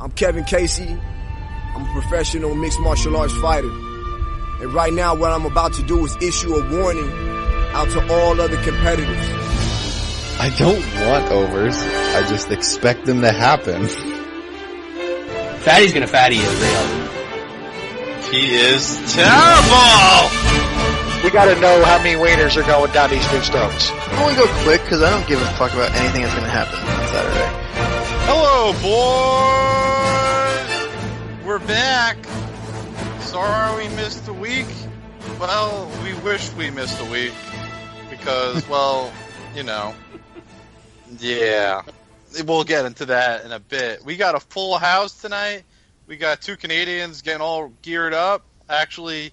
I'm Kevin Casey. I'm a professional mixed martial arts fighter. And right now what I'm about to do is issue a warning out to all other competitors. I don't want overs. I just expect them to happen. Fatty's gonna fatty is real. He is terrible! We gotta know how many wieners are going down these dudes' throats. Why don't we go quick, because I don't give a fuck about anything that's gonna happen on Saturday. Hello, boys! We're back. Sorry we missed a week. Well, we wish we missed a week. Because, well, you know. Yeah. We'll get into that in a bit. We got a full house tonight. We got two Canadians getting all geared up. Actually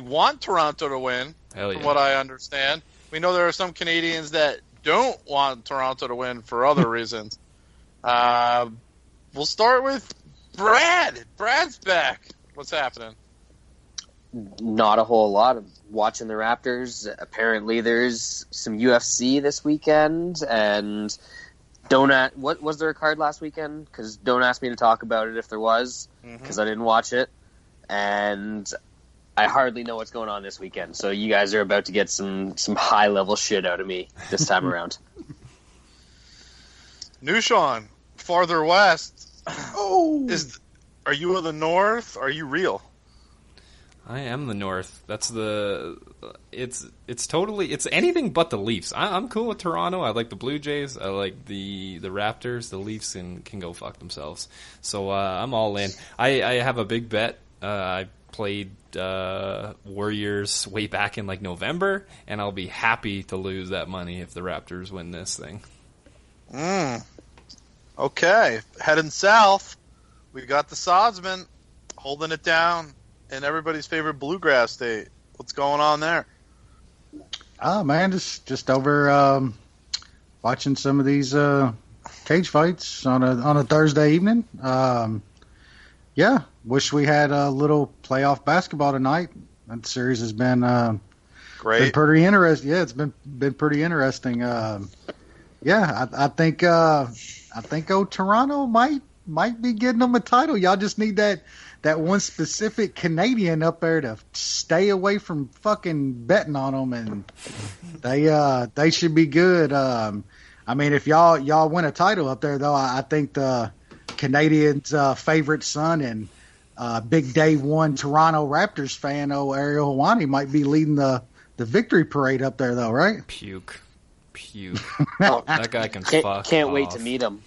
want Toronto to win, from what I understand. We know there are some Canadians that don't want Toronto to win for other reasons. We'll start with Brad. Brad's back. What's happening? Not a whole lot. I'm watching the Raptors. Apparently there's some UFC this weekend, and what was there a card last weekend? Because don't ask me to talk about it if there was, because I didn't watch it. And I hardly know what's going on this weekend. So you guys are about to get some high-level shit out of me this time around. Nushan, farther west. Are you of the North? Are you real? I am the North. It's anything but the Leafs. I'm cool with Toronto. I like the Blue Jays. I like the Raptors. The Leafs can go fuck themselves. So I'm all in. I have a big bet. I played Warriors way back in like November, and I'll be happy to lose that money if the Raptors win this thing. Okay, heading south, we got the Sodsman holding it down in everybody's favorite bluegrass state. What's going on there? Oh man, just over watching some of these cage fights on a Thursday evening. Yeah, wish we had a little playoff basketball tonight. That series has been great, been pretty interesting. Yeah, it's been pretty interesting. Yeah, I think Toronto might be getting them a title. Y'all just need that one specific Canadian up there to stay away from fucking betting on them, and they should be good. I mean, if y'all win a title up there, though, I think the Canadians' favorite son and big day one Toronto Raptors fan, Ariel Helwani, might be leading the victory parade up there, though, right? Puke. That guy can fuck. Can't wait to meet him.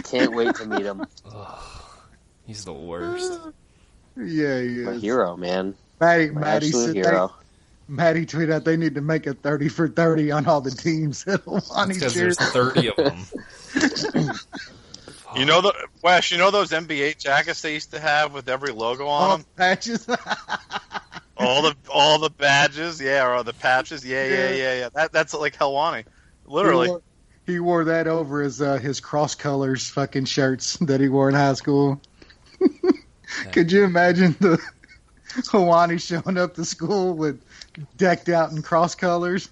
Can't wait to meet him. He's the worst. Yeah, he is. My hero, man. Maddie said hero. Maddie tweeted out they need to make a 30 for 30 on all the teams. Because there's 30 of them. You know Wes, you know those NBA jackets they used to have with every logo on them? Patches. all the badges, or the patches, yeah. That's like Helwani, literally. He wore that over his cross colors fucking shirts that he wore in high school. Could you imagine the Helwani showing up to school with decked out in cross colors?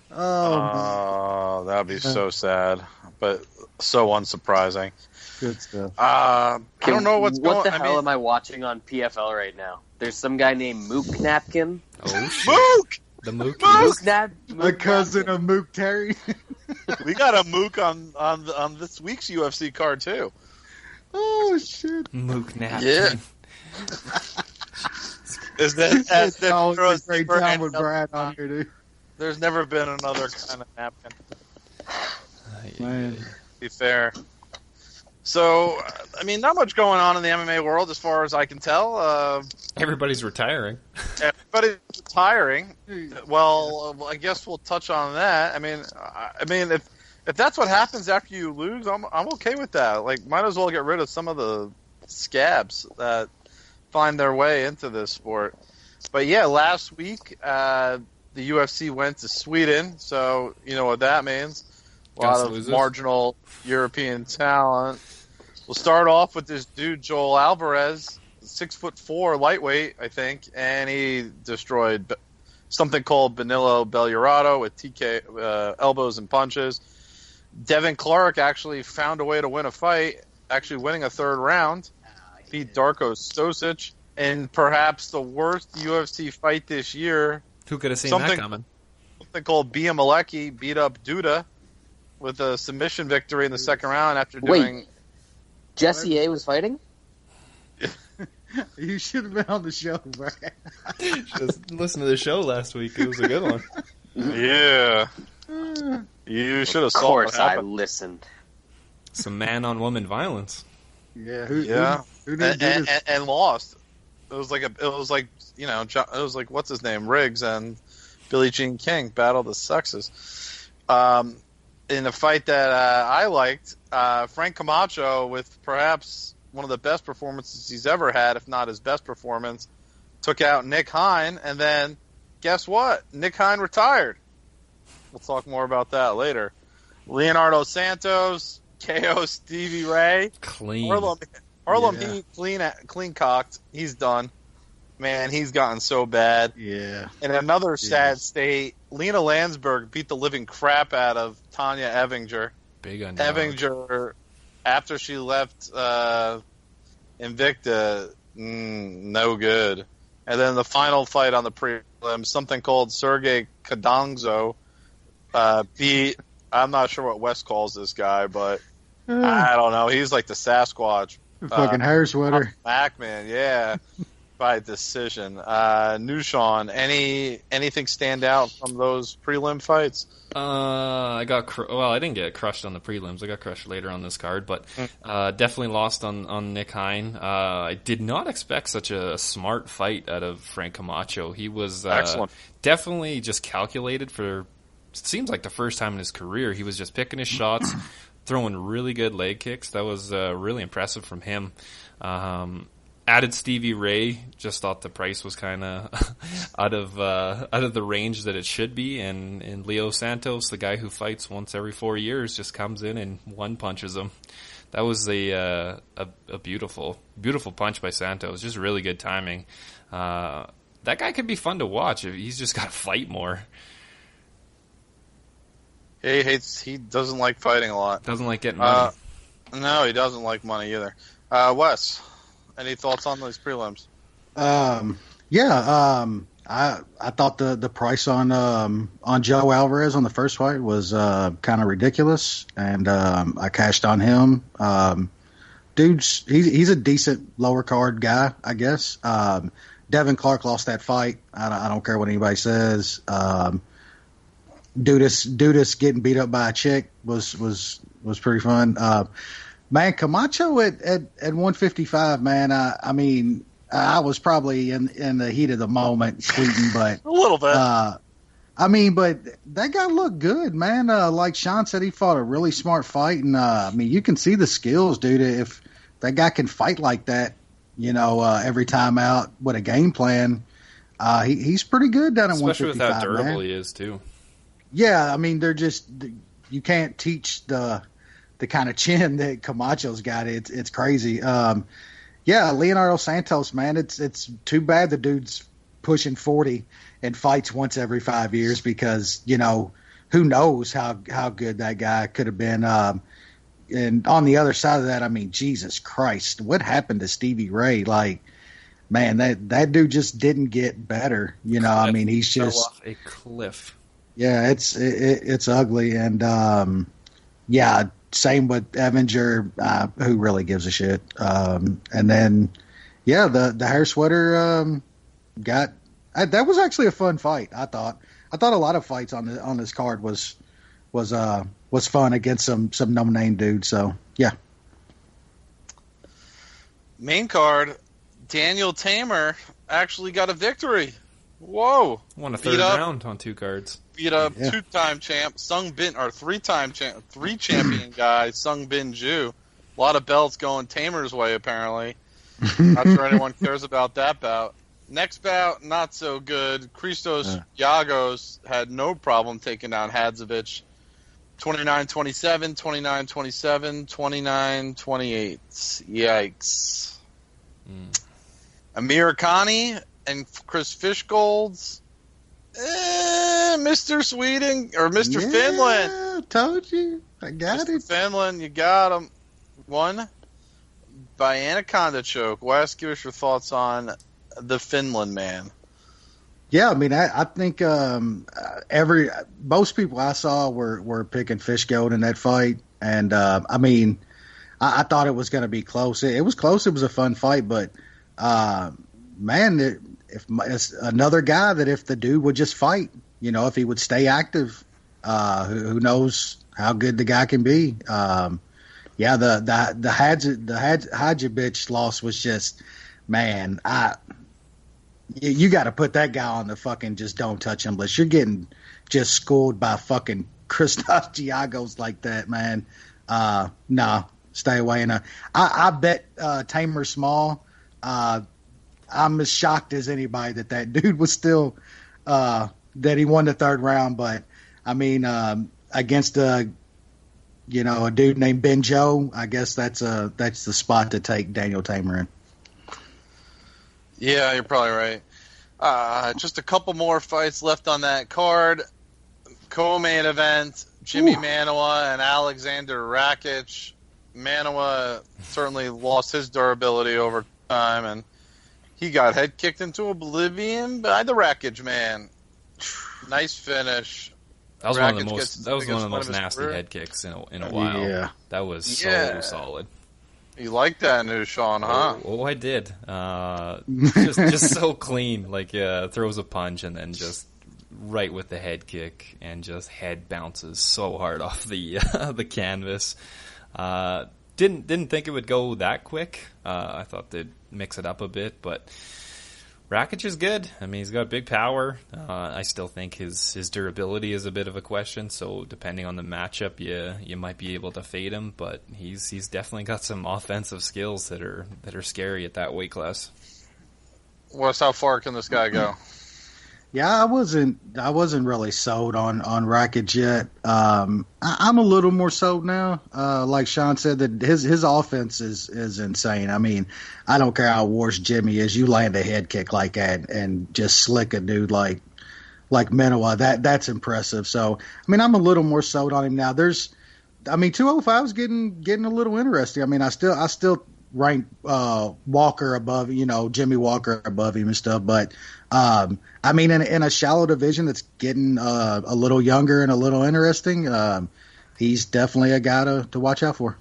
That'd be so sad, but so unsurprising. Good stuff. I don't know what's going on. What the hell am I watching on PFL right now? There's some guy named Mook Napkin. Oh, shit. Mook! The Mook. The cousin of Mook Terry. We got a Mook on this week's UFC card, too. Oh, shit. Mook Napkin. Yeah. It's always a great time with Brad on here, dude. There's never been another kind of napkin. Man. Be fair. So, I mean, not much going on in the MMA world as far as I can tell. Everybody's retiring. Everybody's retiring. Well, I guess we'll touch on that. I mean, if that's what happens after you lose, I'm okay with that. Like, might as well get rid of some of the scabs that find their way into this sport. But yeah, last week the UFC went to Sweden, so you know what that means. A lot of marginal European talent. We'll start off with this dude, Joel Alvarez, 6'4" lightweight, I think, and he destroyed something called Benilo Belurado with TK elbows and punches. Devin Clark actually found a way to win a fight. actually winning a third round. Beat Darko Stosic in perhaps the worst UFC fight this year. Who could have seen that coming? Something called Bia Malecki beat up Duda with a submission victory in the second round after doing... Wait, Jesse A was fighting? You should have been on the show, bro. Just listen to the show last week. It was a good one. Yeah. You should have saw Of course what I happened. listened. Some man-on-woman violence. Yeah, who did this? And lost. It was like what's his name, Riggs and Billie Jean King battled the sexes. In a fight that I liked, Frank Camacho, with perhaps one of the best performances he's ever had, if not his best performance, took out Nick Hine, and then guess what? Nick Hine retired. We'll talk more about that later. Leonardo Santos, KO Stevie Ray. Clean. Harlem Heat, clean cocked. He's done. Man, he's gotten so bad. Yeah. In another sad state, Lena Landsberg beat the living crap out of Tanya Evinger. Big underdog. Evinger, after she left Invicta, no good. And then the final fight on the prelims, something called Sergey Kadangzo beat, I'm not sure what Wes calls this guy, but I don't know. He's like the Sasquatch. Fucking hair sweater. Macman, yeah. By decision. Nushan, anything stand out from those prelim fights? I didn't get crushed on the prelims. I got crushed later on this card, but definitely lost on Nick Hine. I did not expect such a smart fight out of Frank Camacho. He was excellent. Definitely just calculated for, seems like the first time in his career. He was just picking his shots, throwing really good leg kicks. That was really impressive from him. Added Stevie Ray, just thought the price was kind of out of the range that it should be, and Leo Santos, the guy who fights once every 4 years, just comes in and one punches him. That was a beautiful punch by Santos, just really good timing. That guy could be fun to watch. He's just got to fight more. He doesn't like fighting a lot. Doesn't like getting money. No, he doesn't like money either. Wes, any thoughts on those prelims? I thought the price on Joe Alvarez on the first fight was kind of ridiculous, and I cashed on him. He's a decent lower card guy, I guess. Devin Clark lost that fight. I don't care what anybody says. Dudas getting beat up by a chick was pretty fun. Man, Camacho at 155, man. I mean, I was probably in the heat of the moment tweeting, but a little bit. But that guy looked good, man. Like Sean said, he fought a really smart fight, and I mean, you can see the skills, dude. If that guy can fight like that, every time out with a game plan, he's pretty good down at 155. Especially with how durable man. He is too. Yeah, I mean, you can't teach the kind of chin that Camacho's got. It's crazy. Leonardo Santos, man, it's too bad the dude's pushing 40 and fights once every 5 years, because who knows how good that guy could have been. And on the other side of that, I mean, Jesus Christ, what happened to Stevie Ray? Like, man, that dude just didn't get better. I mean, he's just off a cliff. Yeah, it's ugly, and same with Evinger, who really gives a shit. And then, the hair sweater that was actually a fun fight. I thought a lot of fights on this card was fun against some no name dudes. So yeah. Main card, Daniel Tamer actually got a victory. Whoa! Won a third round on 2 cards. Beat up 2-time champ Sung Bin, or 3-time champ, 3 champion guy Sung Bin Ju. A lot of belts going Tamer's way, apparently. Not sure anyone cares about that bout. Next bout, not so good. Christos Yagos had no problem taking down Hadzovic. 29-27, 29-27, 29-28. Yikes. Amir Khani and Chris Fishgold's Mr. Sweden or Mr. Finland. Told you. I got Mr. it. Finland, you got him. Won. by anaconda choke. Wes, give us your thoughts on the Finland man. Yeah, I mean, I think most people I saw were picking Fishgold in that fight, and I mean, I thought it was going to be close. It was close. It was a fun fight, but man, if it's another guy that if the dude would just fight, if he would stay active, who knows how good the guy can be. The Hadjibich loss was just, man, you got to put that guy on the fucking just don't touch him list. You're getting just schooled by fucking Christos Giagos like that, man. Nah, stay away. And I bet Tamer Small. I'm as shocked as anybody that dude was still that he won the third round. But I mean, against a dude named Ben Joe, I guess that's the spot to take Daniel Tamer in. Yeah, you're probably right. Just a couple more fights left on that card. Co-main event, Jimmy Manoa and Alexander Rakic. Manoa certainly lost his durability over time, and he got head kicked into oblivion by the Rakic man. Nice finish. That was one of the most nasty head kicks in a while. Yeah. That was so solid. You like that new Sean, huh? Oh, I did. Just so clean. Like, throws a punch and then just right with the head kick, and just head bounces so hard off the the canvas. Didn't think it would go that quick. I thought they'd mix it up a bit, but Rakic is good. I mean, he's got big power. I still think his durability is a bit of a question. So depending on the matchup, you might be able to fade him. But he's definitely got some offensive skills that are scary at that weight class. Wes, how far can this guy go? Yeah, I wasn't really sold on Rakic yet. I'm a little more sold now. Like Sean said, that his offense is insane. I mean, I don't care how worse Jimmy is. You land a head kick like that and just slick a dude like Manoa. That's impressive. So, I mean, I'm a little more sold on him now. 205 is getting a little interesting. I mean, I still rank Walker above, Jimmy Walker above him and stuff, but I mean, in a shallow division that's getting a little younger and a little interesting, he's definitely a guy to watch out for.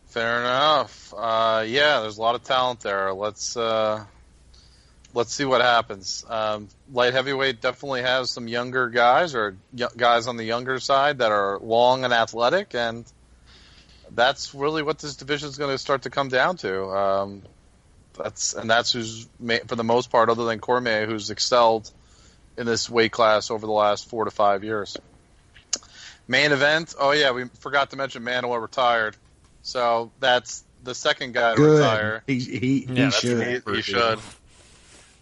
Fair enough. There's a lot of talent there. Let's see what happens. Light heavyweight definitely has some younger guys, or guys on the younger side that are long and athletic, and that's really what this division is going to start to come down to. That's who's, for the most part, other than Cormier, who's excelled in this weight class over the last 4 to 5 years. Main event. Oh yeah, we forgot to mention Manoa retired. So that's the second guy to retire. He should. He should.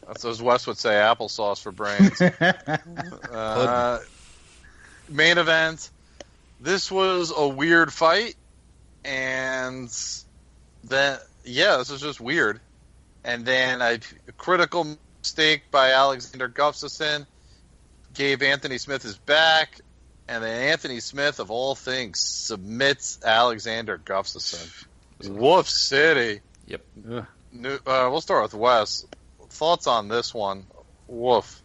That's as Wes would say, applesauce for brains. Main event. This was a weird fight, and then this was just weird. And then a critical mistake by Alexander Gustafsson gave Anthony Smith his back, and then Anthony Smith, of all things, submits Alexander Gustafsson. Wolf City. Yep. We'll start with Wes. Thoughts on this one? Woof.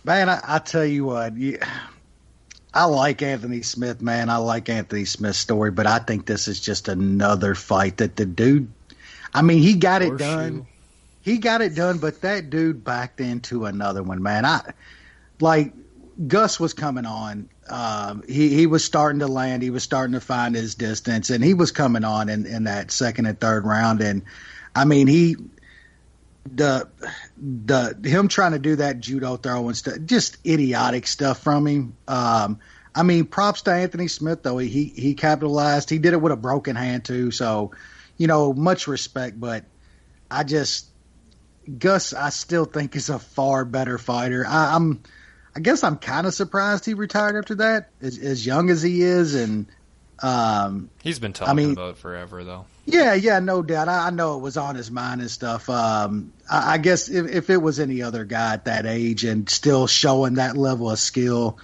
Man, I tell you what, I like Anthony Smith, man. I like Anthony Smith's story, but I think this is just another fight that the dude, I mean, he got it done. He got it done, but that dude backed into another one, man. Gus was coming on. He was starting to land. He was starting to find his distance, and he was coming on in that second and third round. And I mean, him trying to do that judo throw and stuff, just idiotic stuff from him. I mean, props to Anthony Smith though. He capitalized. He did it with a broken hand too. So, much respect. But Gus, I still think is a far better fighter. I guess I'm kind of surprised he retired after that, as young as he is, and he's been talking about it forever, though. Yeah, no doubt. I know it was on his mind and stuff. I guess if it was any other guy at that age and still showing that level of skill,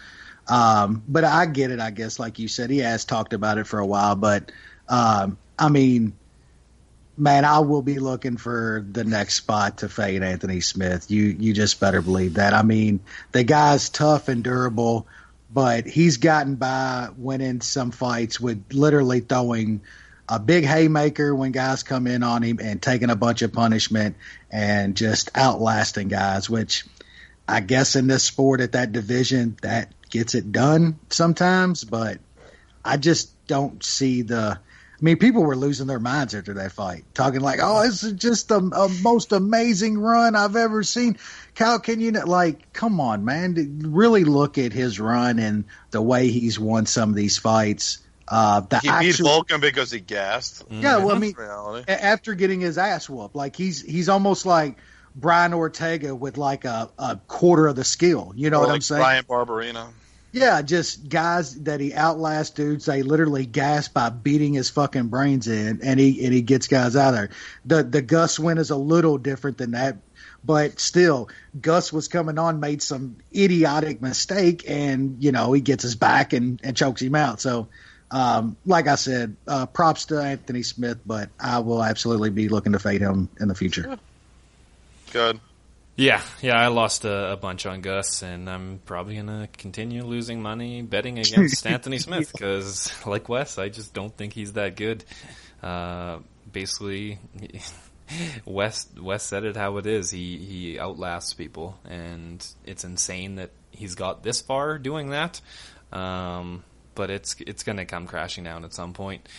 but I get it. I guess, like you said, he has talked about it for a while. But I mean, man, I will be looking for the next spot to fade Anthony Smith. You just better believe that. I mean, the guy's tough and durable, but he's gotten by winning some fights with literally throwing a big haymaker when guys come in on him and taking a bunch of punishment and just outlasting guys, which I guess in this sport at that division, that gets it done sometimes, but I just don't see people were losing their minds after that fight, talking like, oh, this is just the most amazing run I've ever seen. Kyle, can you come on, man, really look at his run and the way he's won some of these fights. He beat Vulcan because he gassed. Yeah, well, I mean, after getting his ass whooped, like he's almost like Brian Ortega with like a quarter of the skill. You know what I'm saying? Brian Barberina. Yeah, just guys that he outlasts dudes. They literally gas by beating his fucking brains in, and he gets guys out of there. The Gus win is a little different than that, but still, Gus was coming on, made some idiotic mistake, and he gets his back and chokes him out. So, like I said, props to Anthony Smith, but I will absolutely be looking to fade him in the future. Good. Yeah, I lost a bunch on Gus, and I'm probably going to continue losing money betting against Anthony Smith because, like Wes, I just don't think he's that good. Basically, Wes said it how it is. He outlasts people, and it's insane that he's got this far doing that. But it's going to come crashing down at some point.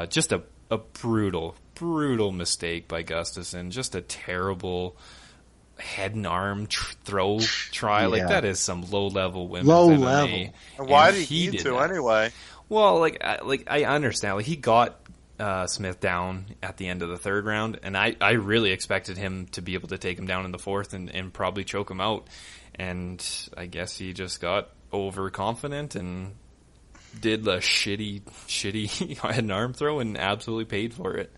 Just a brutal mistake by Gustafsson. Just a terrible head and arm throw try. Like, that is some low-level women's MMA. And why did he need to that anyway? Well, I understand. Like, he got Smith down at the end of the third round, and I really expected him to be able to take him down in the fourth and probably choke him out. And I guess he just got overconfident and did the shitty head and arm throw and absolutely paid for it.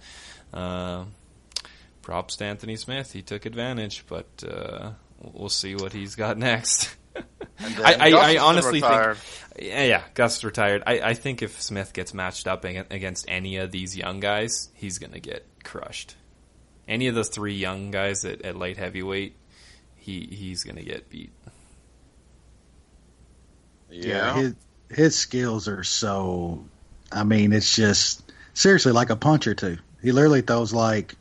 Props to Anthony Smith. He took advantage, but we'll see what he's got next. I honestly think, Gus retired. I think if Smith gets matched up against any of these young guys, he's going to get crushed. Any of those three young guys at light heavyweight, he's going to get beat. Yeah, his skills are so. I mean, it's just seriously like a punch or two. He literally throws like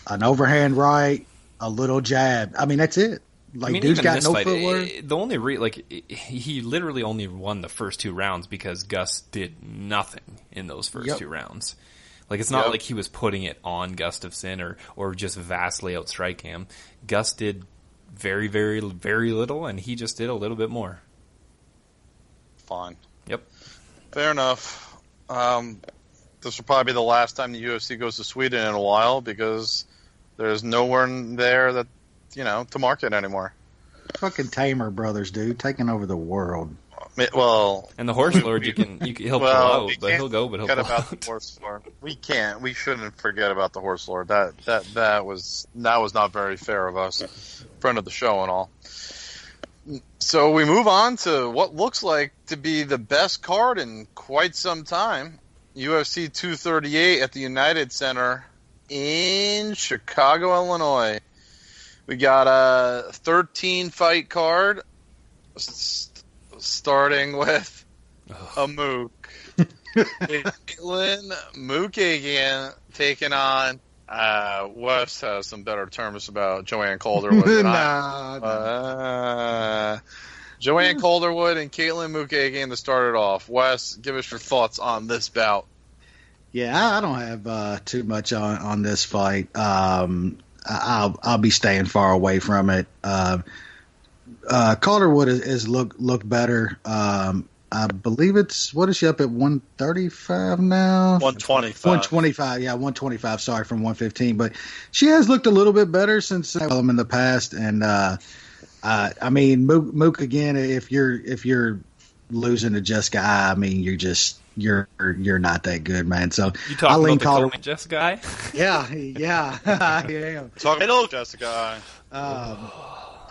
an overhand right, a little jab. I mean, that's it. Like, dude's got no footwork. The only he literally only won the first two rounds because Gus did nothing in those first two rounds. Like, it's not like he was putting it on Gustafsson or just vastly outstriking him. Gus did very, very, very little, and he just did a little bit more. Fine. Yep. Fair enough. This will probably be the last time the UFC goes to Sweden in a while because there's nowhere there that, to market anymore. Fucking Tamer Brothers, dude, taking over the world. Well, and the Horse Lord, he'll pull out, but he'll go, but he'll pull about out. The Horse Lord. We shouldn't forget about the Horse Lord. That was not very fair of us, friend of the show and all. So we move on to what looks like to be the best card in quite some time. UFC 238 at the United Center in Chicago, Illinois. We got a 13-fight card starting with a Mook. Caitlin Mookagian taking on Wes has some better terms about Joanne Calderwood than Joanne Calderwood and Caitlin Mookagian to start it off. Wes, give us your thoughts on this bout. Yeah, I don't have too much on this fight. I'll be staying far away from it. Calderwood is look better. I believe what is she up at 135 now? 125. 125, yeah, 125. Sorry, from 115, but she has looked a little bit better since them in the past. And I mean, Mook again. If you're losing to Jessica I mean, you're not that good, man. So you talking about the Jessica I? Yeah, I am. Talking about Jessica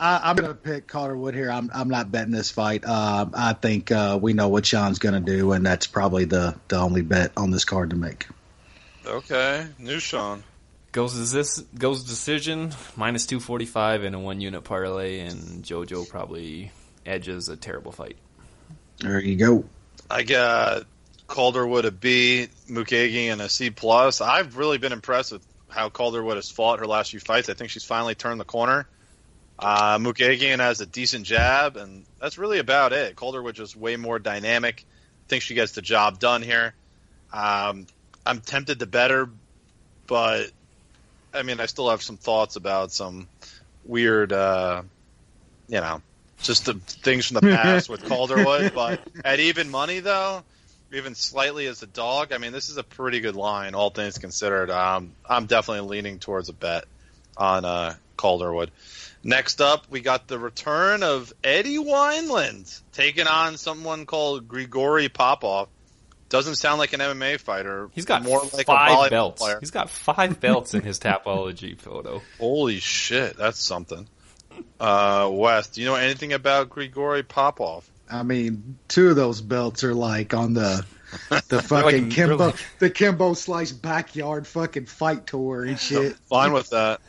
I'm going to pick Calderwood here. I'm not betting this fight. I think we know what Sean's going to do, and that's probably the only bet on this card to make. Okay, new Sean. Goes decision, minus 245 in a 1-unit parlay, and JoJo probably edges a terrible fight. There you go. I got Calderwood a B, Mukagian a C+. I've really been impressed with how Calderwood has fought her last few fights. I think she's finally turned the corner. Mukagian has a decent jab, and that's really about it. Calderwood just way more dynamic. I think she gets the job done here. I'm tempted to bet her, but I mean, I still have some thoughts about some weird, just the things from the past with Calderwood. But at even money, though, even slightly as a dog, I mean, this is a pretty good line, all things considered. I'm definitely leaning towards a bet on Calderwood. Next up, we got the return of Eddie Wineland taking on someone called Grigory Popov. Doesn't sound like an MMA fighter. He's got more like a 5 belts. player. He's got 5 belts in his Tapology photo. Holy shit, that's something. Wes, do you know anything about Grigory Popov? I mean, 2 of those belts are like on the fucking the Kimbo Slice backyard fucking fight tour and shit. Fine with that.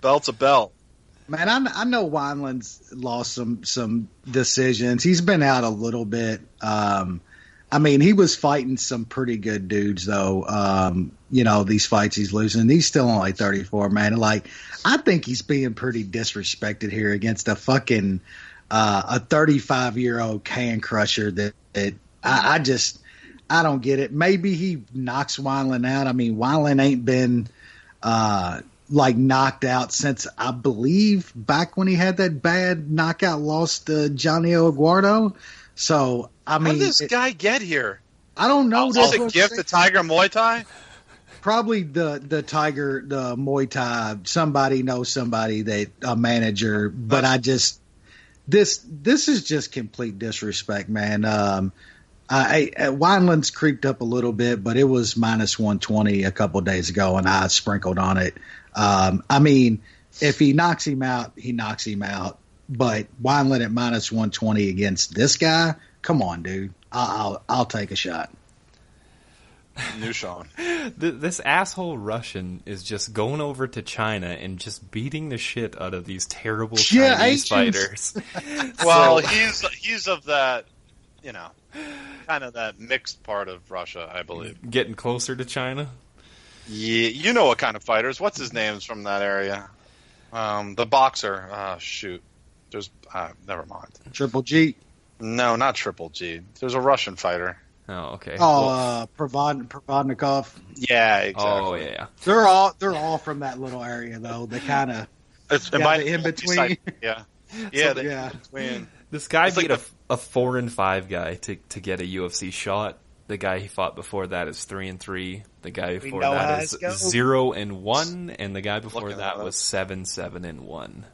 Belt's a belt. Man, I know Wineland's lost some decisions. He's been out a little bit. I mean, he was fighting some pretty good dudes, though. These fights he's losing. He's still only 34, man. Like, I think he's being pretty disrespected here against a fucking a 35-year-old can crusher that I don't get it. Maybe he knocks Wineland out. I mean, Wineland ain't been knocked out since, I believe, back when he had that bad knockout loss to Johnny Aguardo. So, I mean, how did this guy get here? I don't know. Was it gift the Tiger Muay Thai? Probably the Tiger, the Muay Thai. Somebody knows somebody that a manager, but this is just complete disrespect, man. Wineland's creeped up a little bit, but it was minus 120 a couple days ago, and I sprinkled on it. I mean, if he knocks him out, he knocks him out. But Wineland at minus 120 against this guy, come on, dude. I'll take a shot. New Sean. This asshole Russian is just going over to China and just beating the shit out of these terrible Chinese fighters. Well, he's of that, kind of that mixed part of Russia, I believe. Getting closer to China? Yeah, you know what kind of fighters. What's his name's from that area? The boxer. Shoot. There's never mind. Triple G. No, not Triple G. There's a Russian fighter. Oh, okay. Provodnikov. Yeah, exactly. Oh, yeah. They're all from that little area, though. They kind of in between. Yeah, yeah. Between. This guy beat a 4-5 guy to get a UFC shot. The guy he fought before that is 3-3. The guy before that is 0-1, and the guy before that was 7-1.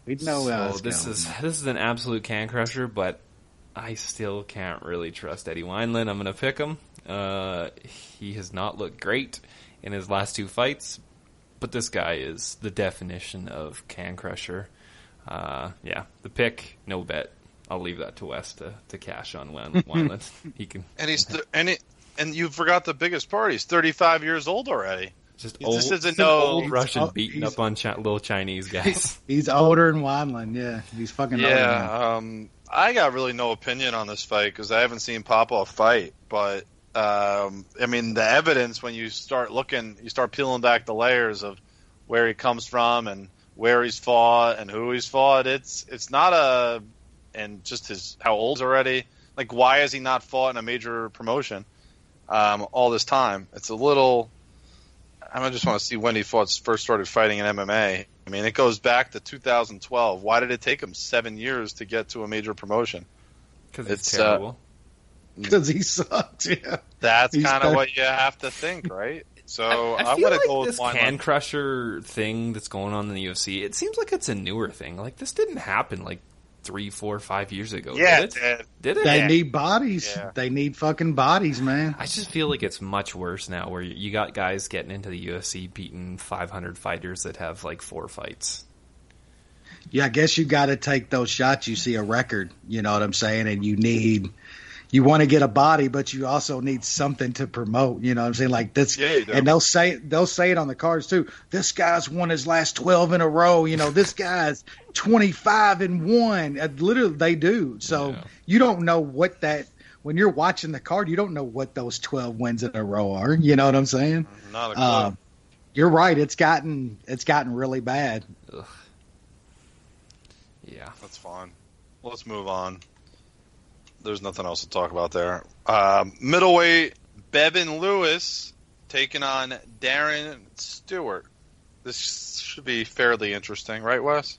We know so this is an absolute can crusher, but I still can't really trust Eddie Wineland. I'm going to pick him. He has not looked great in his last 2 fights, but this guy is the definition of can crusher. The pick, no bet. I'll leave that to Wes to cash on Wineland. He can. And you forgot the biggest part. He's 35 years old already. Old Russian beating up on little Chinese guys. He's older than Wineland, yeah. He's fucking older. Yeah, I got really no opinion on this fight because I haven't seen Popov fight. But, I mean, the evidence, when you start looking, you start peeling back the layers of where he comes from and where he's fought and who he's fought. It's not and just how old already. Like, why has he not fought in a major promotion all this time? It's a little... I just want to see when he first started fighting in MMA. I mean, it goes back to 2012. Why did it take him 7 years to get to a major promotion? Because it's terrible. Because he sucked, yeah. That's kind of what you have to think, right? So I feel like like go with this can crusher thing that's going on in the UFC, it seems like it's a newer thing. Like, this didn't happen, 3, 4, 5 years ago. Yeah, did it? Did it? They need bodies. Yeah. They need fucking bodies, man. I just feel like it's much worse now, where you got guys getting into the UFC beating 500 fighters that have 4 fights. Yeah, I guess you got to take those shots. You see a record, you know what I'm saying, and you need you want to get a body, but you also need something to promote. You know what I'm saying? Like this, Yeah, you do. and they'll say it on the cards too. This guy's won his last 12 in a row. You know, this guy's 25-1. Literally, they do. So you don't know what that. When you're watching the card, you don't know what those 12 wins in a row are. You know what I'm saying? Not a clue. You're right. It's gotten really bad. Ugh. Yeah. That's fine. Let's move on. There's nothing else to talk about there. Middleweight, Bevan Lewis taking on Darren Stewart. This should be fairly interesting, right, Wes?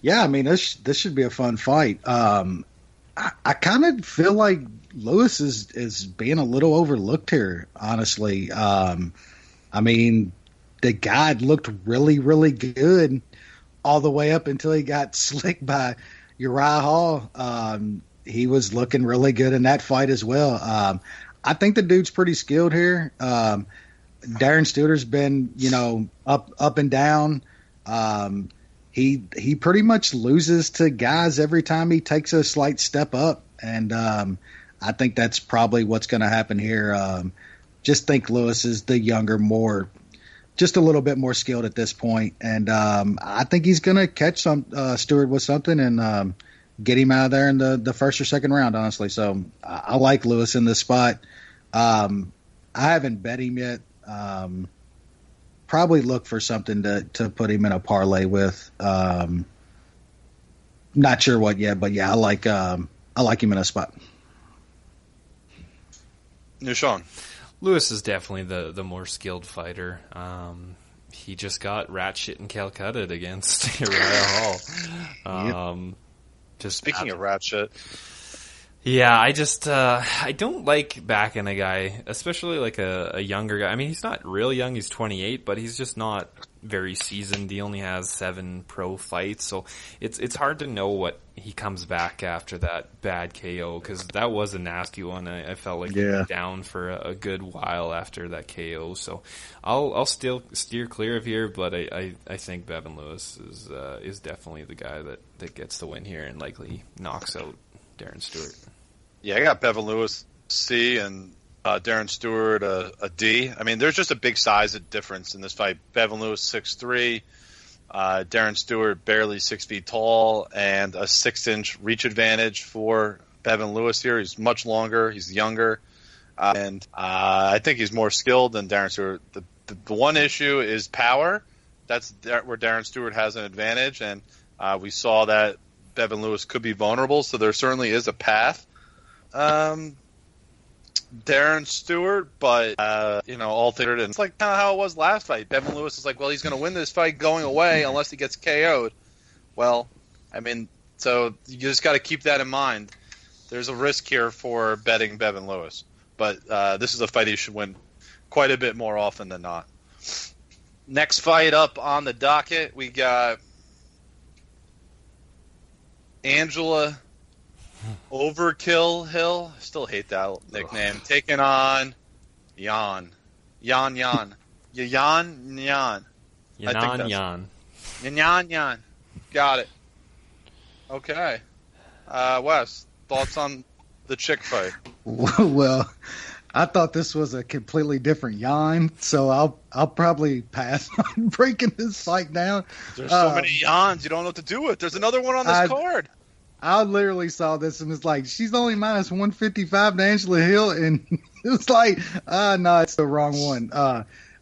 Yeah, I mean, this should be a fun fight. I kind of feel like Lewis is being a little overlooked here, honestly. I mean, the guy looked really, really good all the way up until he got slicked by Uriah Hall. He was looking really good in that fight as well. I think the dude's pretty skilled here. Darren Stewart's been, up and down. He pretty much loses to guys every time he takes a slight step up, and I think that's probably what's going to happen here. Just think Lewis is the younger, just a little bit more skilled at this point, and I think he's going to catch Stewart with something and get him out of there in the first or second round, honestly. So I like Lewis in this spot. I haven't bet him yet. Probably look for something to put him in a parlay with. Not sure what yet, but yeah, I like him in a spot. New Sean. Lewis is definitely the more skilled fighter. He just got rat shit in Calcutta against Uriah Hall. Just speaking of rat shit. Yeah, I don't like backing a guy, especially like a younger guy. I mean, he's not real young. He's 28, but he's just not very seasoned. He only has 7 pro fights, so it's hard to know what he comes back after that bad KO, because that was a nasty one. I felt like he was down for a good while after that KO. So I'll still steer clear of here, but I think Bevan Lewis is definitely the guy that gets the win here and likely knocks out Darren Stewart. Yeah, I got Bevan Lewis C and Darren Stewart a D. I mean, there's just a big size difference in this fight. Bevan Lewis 6'3", Darren Stewart barely 6 feet tall, and a 6-inch reach advantage for Bevan Lewis here. He's much longer, he's younger, and I think he's more skilled than Darren Stewart. The one issue is power. That's where Darren Stewart has an advantage, and we saw that Bevan Lewis could be vulnerable, so there certainly is a path. Darren Stewart, but all theater, and it's like kind of how it was last fight. Bevan Lewis is like, well, he's going to win this fight going away unless he gets KO'd. Well, I mean, so you just got to keep that in mind. There's a risk here for betting Bevan Lewis, but this is a fight he should win quite a bit more often than not. Next fight up on the docket, we got Angela Overkill Hill. I still hate that nickname. Taking on Yan. Yan. Got it. Okay. Wes, thoughts on the chick fight? Well, I thought this was a completely different Yan, so I'll probably pass on breaking this fight down. There's so many Yans, you don't know what to do with. There's another one on this card. I literally saw this and was like, she's only minus 155 to Angela Hill, and it was like, no, it's the wrong one.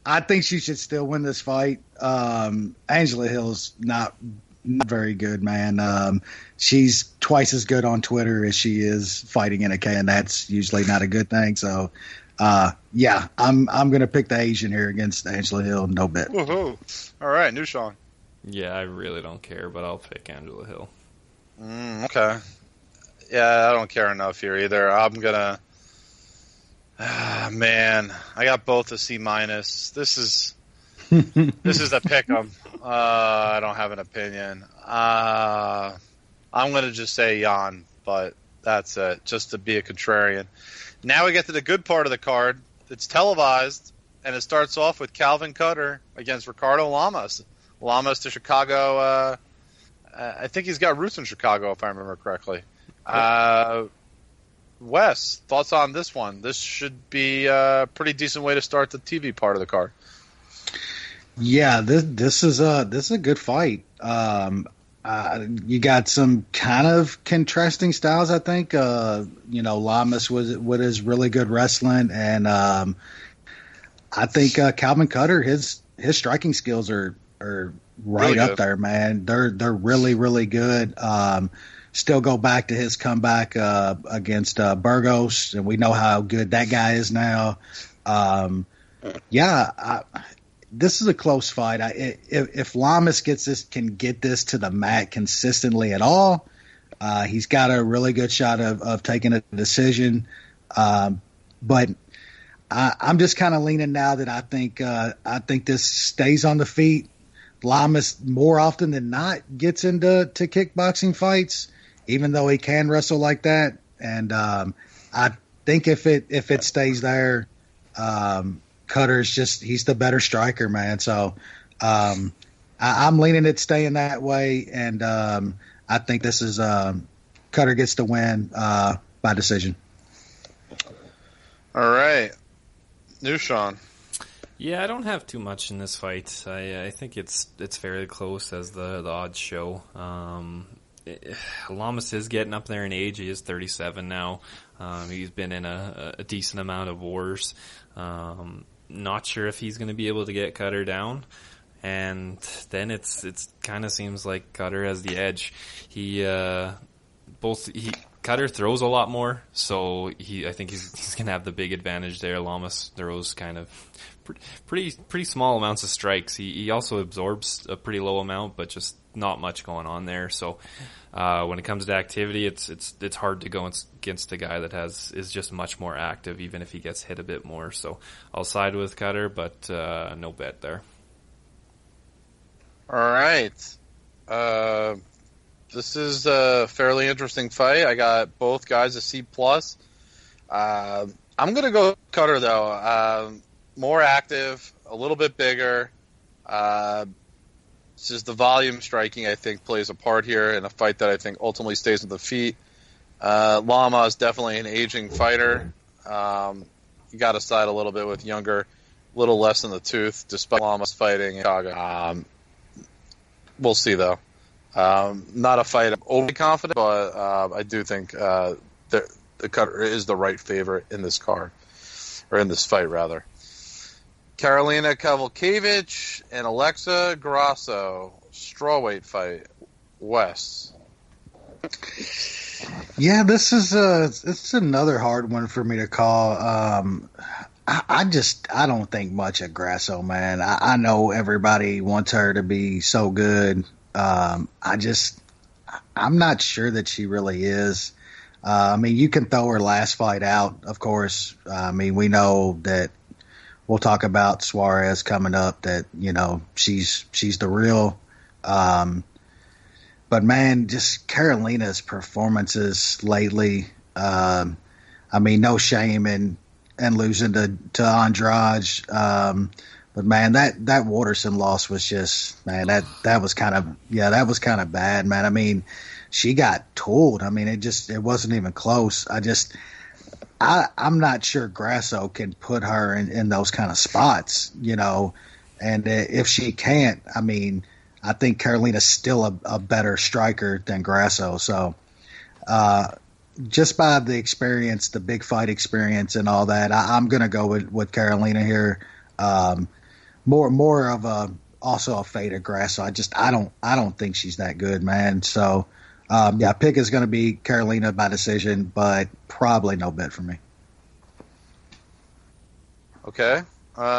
I think she should still win this fight. Angela Hill's not very good, man. She's twice as good on Twitter as she is fighting in a K, and that's usually not a good thing. So, yeah, I'm going to pick the Asian here against Angela Hill, no bet. Woohoo! All right, new Sean. Yeah, I really don't care, but I'll pick Angela Hill. Okay. Yeah, I don't care enough here either. I'm gonna. Man, I got both a C minus. This is a pick 'em. I don't have an opinion. I'm gonna just say Yan, but that's it. Just to be a contrarian. Now we get to the good part of the card. It's televised, and it starts off with Calvin Cutter against Ricardo Lamas. Lamas to Chicago. I think he's got roots in Chicago, if I remember correctly. Wes, thoughts on this one? This should be a pretty decent way to start the TV part of the card. Yeah, this is a good fight. You got some kind of contrasting styles, I think. Lamas with his really good wrestling, and I think Calvin Cutter, his striking skills are right really up good. there, man. They're really, really good. Still go back to his comeback against Burgos, and we know how good that guy is now. This is a close fight. If Lamas can get this to the mat consistently at all, he's got a really good shot of taking a decision. But I'm just kind of leaning now that I think this stays on the feet. Lamas more often than not gets into kickboxing fights, even though he can wrestle like that. And I think if it stays there, Cutter's he's the better striker, man. So I'm leaning it staying that way, and I think this is Cutter gets the win by decision. All right, new Sean. Yeah, I don't have too much in this fight. I think it's fairly close as the odds show. Lamas is getting up there in age. He is 37 now. He's been in a decent amount of wars. Not sure if he's going to be able to get Cutter down, and then it's kind of seems like Cutter has the edge. Cutter throws a lot more, so I think he's going to have the big advantage there. Lamas throws kind of pretty small amounts of strikes. He also absorbs a pretty low amount, but just not much going on there. So when it comes to activity, it's hard to go against a guy that is just much more active, even if he gets hit a bit more. So I'll side with Cutter, but no bet there. All right. This is a fairly interesting fight. I got both guys a C+. I'm going to go Cutter, though. More active, a little bit bigger. It's just the volume striking, I think, plays a part here in a fight that I think ultimately stays on the feet. Lama is definitely an aging fighter. You got to side a little bit with younger, a little less in the tooth, despite Lama's fighting in Chicago. We'll see, though. Not a fight I'm overly confident, but I do think the Cutter is the right favorite in this card, or in this fight, rather. Karolina Kowalkiewicz and Alexa Grasso, strawweight fight. Wes. Yeah, this is it's another hard one for me to call. I don't think much of Grasso, man. I know everybody wants her to be so good. I'm not sure that she really is. You can throw her last fight out, of course. We know that we'll talk about Suarez coming up, that, she's the real. But man, just Carolina's performances lately, no shame in losing to Andrade. But man, that Waterson loss was just, man, that was kind of bad, man. She got tooled. It wasn't even close. I'm not sure Grasso can put her in those kind of spots, and if she can't, I think Carolina's still a better striker than Grasso. So, just by the experience, the big fight experience and all that, I'm going to go with Carolina here. More of also a fade of Grasso. I don't think she's that good, man. So, pick is going to be Carolina by decision, but probably no bet for me. Okay.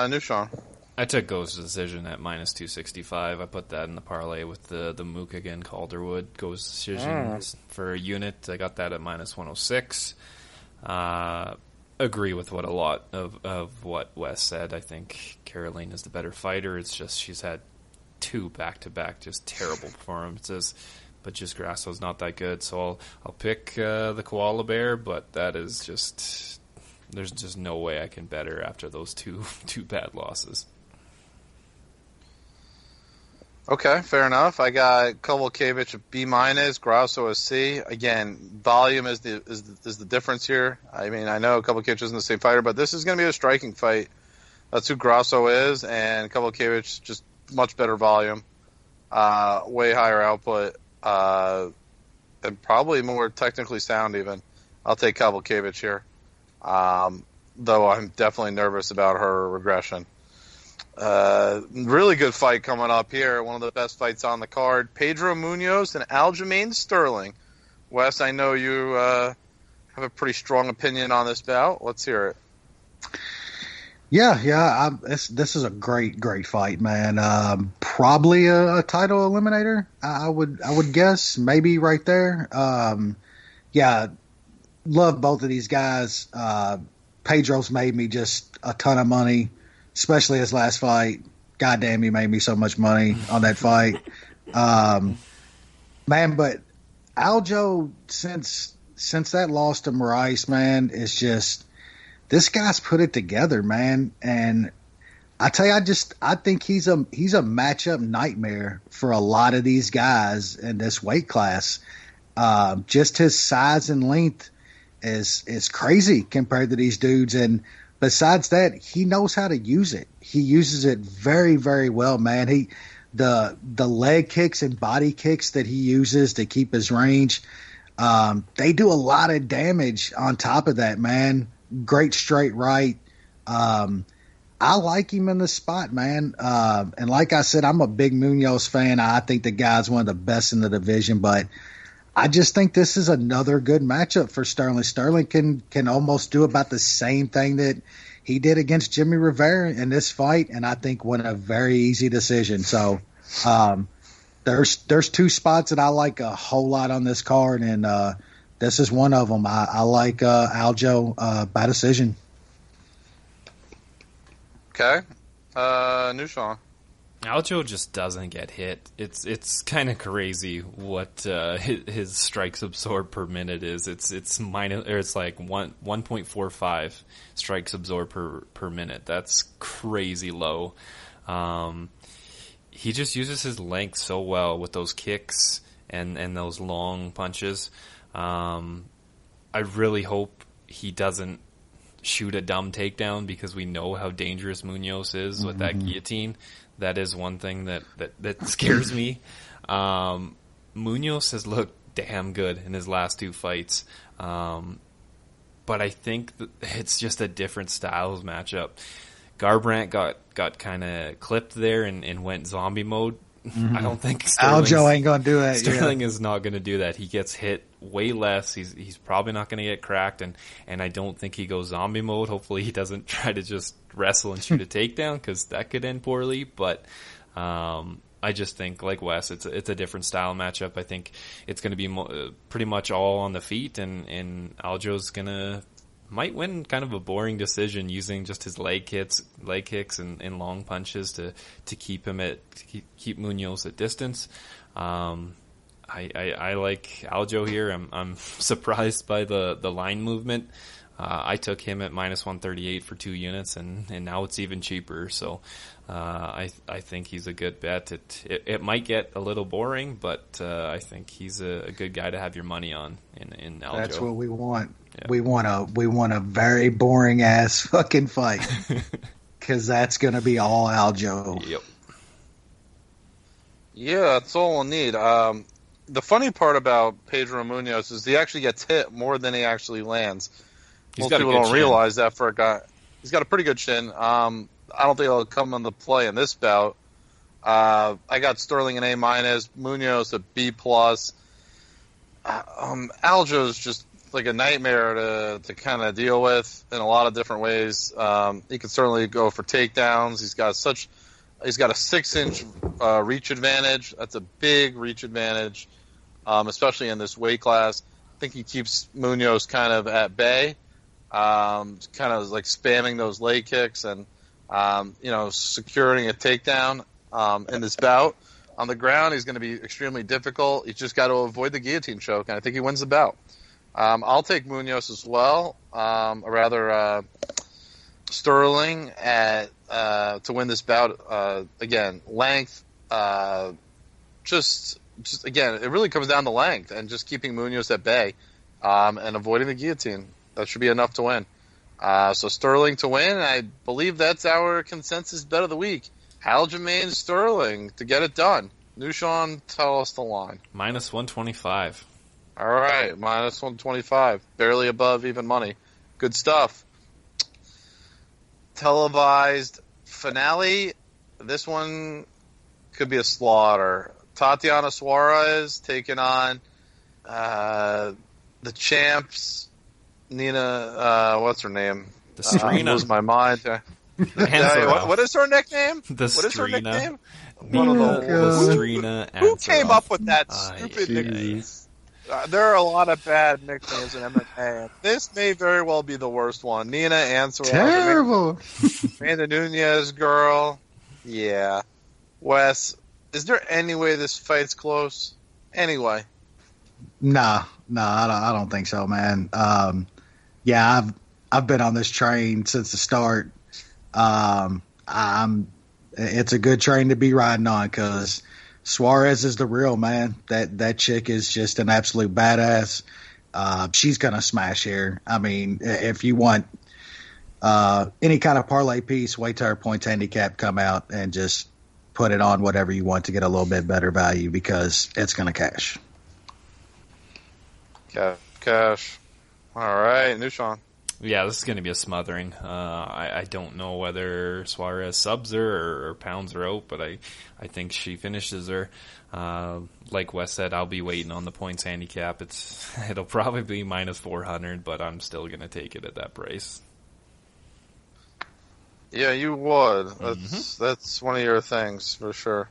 New Sean. I took Go's decision at minus 265. I put that in the parlay with the Mook again, Calderwood. Go's decision for a unit. I got that at minus 106. Agree with what a lot of what Wes said. I think Carolina's the better fighter. It's just she's had 2 back-to-back just terrible performances. But just Grasso's not that good, so I'll pick the Koala Bear. But that is just, there's just no way I can bet her after those two bad losses. Okay, fair enough. I got Kovalkiewicz a B-, Grasso a C. Again, volume is the difference here. I mean, I know Kovalkiewicz isn't the same fighter, but this is going to be a striking fight. That's who Grasso is, and Kovalkiewicz just much better volume, way higher output, and probably more technically sound even. I'll take Kovalkiewicz here, though I'm definitely nervous about her regression. Really good fight coming up here. One of the best fights on the card. Pedro Munoz and Aljamain Sterling. Wes, I know you have a pretty strong opinion on this bout. Let's hear it. Yeah. This is a great fight, man. Probably a title eliminator. I would guess, maybe right there. Yeah, love both of these guys. Pedro's made me just a ton of money, especially his last fight. Goddamn, he made me so much money on that fight. Man, but Aljo, since that loss to Moraes, man, is just, this guy's put it together, man. And I tell you, I think he's a matchup nightmare for a lot of these guys in this weight class. Just his size and length is crazy compared to these dudes. And besides that, he knows how to use it. He uses it very, very well, man. The leg kicks and body kicks that he uses to keep his range, they do a lot of damage on top of that, man. Great straight right. I like him in the spot, man. And like I said, I'm a big Munoz fan. I think the guy's one of the best in the division, but I just think this is another good matchup for Sterling. Sterling can almost do about the same thing that he did against Jimmy Rivera in this fight, and I think win a very easy decision. So there's two spots that I like a whole lot on this card, and this is one of them. I like Aljo by decision. Okay. Nushan. Aljo just doesn't get hit. It's kind of crazy what his strikes absorbed per minute is. It's minus, or it's like 1.45 strikes absorbed per minute. That's crazy low. He just uses his length so well with those kicks and those long punches. I really hope he doesn't shoot a dumb takedown, because we know how dangerous Munoz is with that guillotine. That is one thing that scares me. Munoz has looked damn good in his last two fights. But I think it's just a different styles matchup. Garbrandt got kind of clipped there and went zombie mode. I don't think Aljo ain't going to do that. Sterling is not going to do that. He gets hit way less. He's probably not going to get cracked, and I don't think he goes zombie mode. Hopefully he doesn't try to just wrestle and shoot a takedown, because that could end poorly. But I just think, like Wes, it's a different style matchup. I think it's going to be pretty much all on the feet, and Aljo's might win kind of a boring decision using just his leg kicks and long punches to keep Munoz at distance. I like Aljo here. I'm surprised by the line movement. I took him at minus 138 for 2 units, and now it's even cheaper. So I think he's a good bet. It might get a little boring, but I think he's a good guy to have your money on in Aljo. That's what we want. Yeah. We want a very boring ass fucking fight, because that's gonna be all Aljo. Yep. Yeah, that's all we'll need. The funny part about Pedro Munoz is he actually gets hit more than he actually lands. Most people don't realize that for a guy. He's got a pretty good chin. I don't think it'll come into play in this bout. I got Sterling an A-, Munoz a B+. Aljo's just like a nightmare to kind of deal with in a lot of different ways. He can certainly go for takedowns. He's got a 6-inch reach advantage. That's a big reach advantage, especially in this weight class. I think he keeps Munoz kind of at bay, kind of like spamming those leg kicks and securing a takedown in this bout. On the ground, he's going to be extremely difficult. He's just got to avoid the guillotine choke, and I think he wins the bout. I'll take Munoz as well, Sterling to win this bout. Again, length, Just again, it really comes down to length and just keeping Munoz at bay and avoiding the guillotine. That should be enough to win. So Sterling to win. I believe that's our consensus bet of the week. Aljamain Sterling to get it done. Nushan, tell us the line. Minus 125. All right, minus 125. Barely above even money. Good stuff. Televised finale. This one could be a slaughter. Tatiana Suarez taking on the champs. Nina, what's her name? Lose my mind. What is her nickname? What is her nickname? One of the who came up with that stupid nickname? There are a lot of bad nicknames in MMA. This may very well be the worst one. Nina Ansel. Terrible. Amanda Nunez girl. Yeah. Wes, is there any way this fight's close? Anyway. Nah, I don't think so, man. Yeah, I've been on this train since the start. It's a good train to be riding on because Suarez is the real man. That chick is just an absolute badass. She's gonna smash here. I mean, if you want any kind of parlay piece, wait till her points handicap come out and just put it on whatever you want to get a little bit better value because it's gonna cash. Cash. All right, Nushan. Yeah, this is going to be a smothering. I don't know whether Suarez subs her or pounds her out, but I think she finishes her. Like Wes said, I'll be waiting on the points handicap. It'll probably be minus 400, but I'm still going to take it at that price. Yeah, you would. That's one of your things for sure.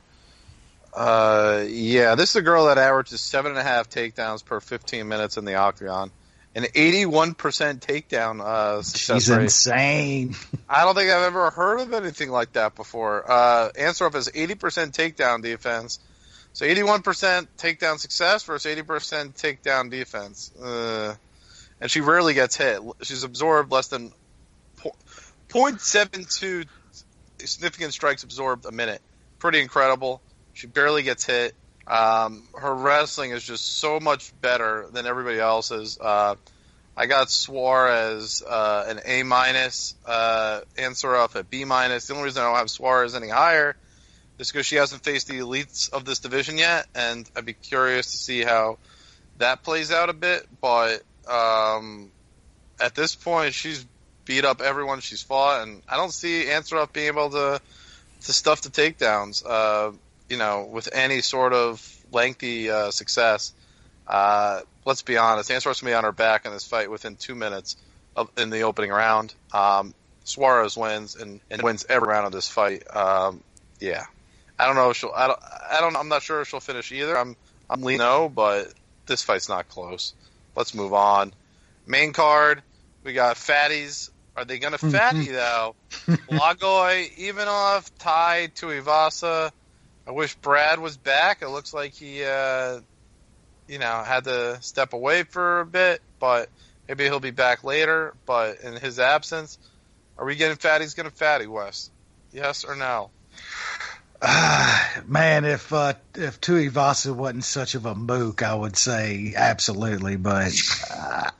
Yeah, this is a girl that averages 7.5 takedowns per 15 minutes in the octagon. An 81% takedown success She's rate. insane. I don't think I've ever heard of anything like that before. Ansarov has 80% takedown defense. So 81% takedown success versus 80% takedown defense. And she rarely gets hit. She's absorbed less than 0.72 significant strikes absorbed a minute. Pretty incredible. She barely gets hit. Her wrestling is just so much better than everybody else's. I got Suarez an A-, Ansarov a B-. The only reason I don't have Suarez any higher is because she hasn't faced the elites of this division yet, and I'd be curious to see how that plays out a bit. But at this point, she's beat up everyone she's fought, and I don't see Ansarov being able to stuff the takedowns. With any sort of lengthy success. Let's be honest, Ansarov's going to be on her back in this fight within 2 minutes in the opening round. Suarez wins and wins every round of this fight. Yeah. I don't know if I'm not sure if she'll finish either. I'm leaning no, but this fight's not close. Let's move on. Main card, we got fatties. Are they going to fatty, though? Lagoy, Ivanov, Tai, Tuivasa. I wish Brad was back. It looks like he, had to step away for a bit, but maybe he'll be back later. But in his absence, are we getting fatty's going to fatty, Wes? Yes or no? Man, if Tuivasa wasn't such of a mook, I would say absolutely. But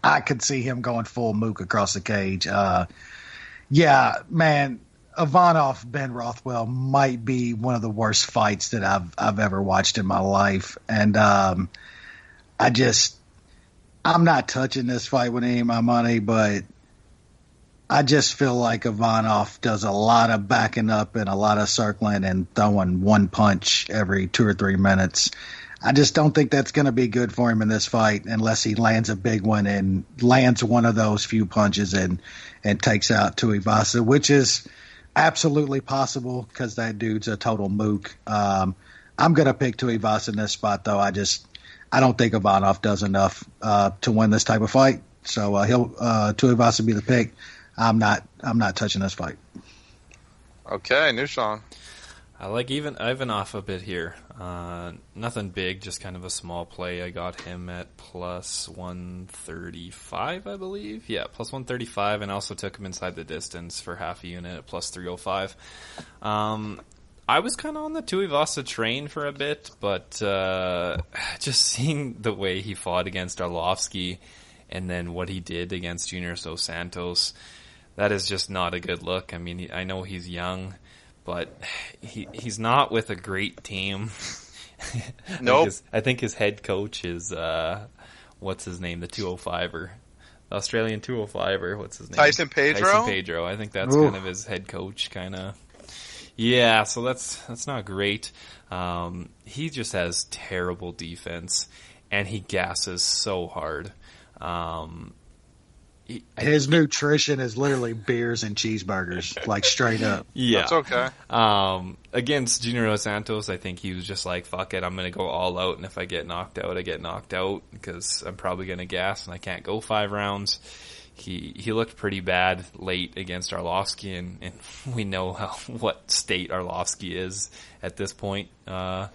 I could see him going full mook across the cage. Yeah, man. Ivanov Ben Rothwell might be one of the worst fights that I've ever watched in my life, and I'm not touching this fight with any of my money, but I just feel like Ivanov does a lot of backing up and a lot of circling and throwing one punch every 2 or 3 minutes. I just don't think that's going to be good for him in this fight unless he lands a big one and lands one of those few punches and takes out Tuivasa, which is absolutely possible because that dude's a total mook. I'm going to pick Tuivasa in this spot, though. I don't think Ivanov does enough to win this type of fight. So Tuivasa be the pick. I'm not touching this fight. Okay, Nushan. I like Ivanov a bit here. Nothing big, just kind of a small play. I got him at plus 135, I believe. Yeah, plus 135, and also took him inside the distance for half a unit at plus 305. I was kind of on the Tuivasa train for a bit, but just seeing the way he fought against Arlovski and then what he did against Junior Dos Santos, that is just not a good look. I mean, I know he's young, but he's not with a great team. Nope. I think his head coach is, what's his name, the 205er. The Australian 205er, what's his name? Tyson Pedro? Tyson Pedro. I think that's kind of his head coach, kind of. Yeah, so that's not great. He just has terrible defense, and he gasses so hard. His nutrition is literally beers and cheeseburgers, like straight up. Yeah, that's okay. Against Junior Dos Santos, I think he was just like, "Fuck it, I'm going to go all out, and if I get knocked out, I get knocked out because I'm probably going to gas, and I can't go 5 rounds." He looked pretty bad late against Arlovski, and we know what state Arlovski is at this point. I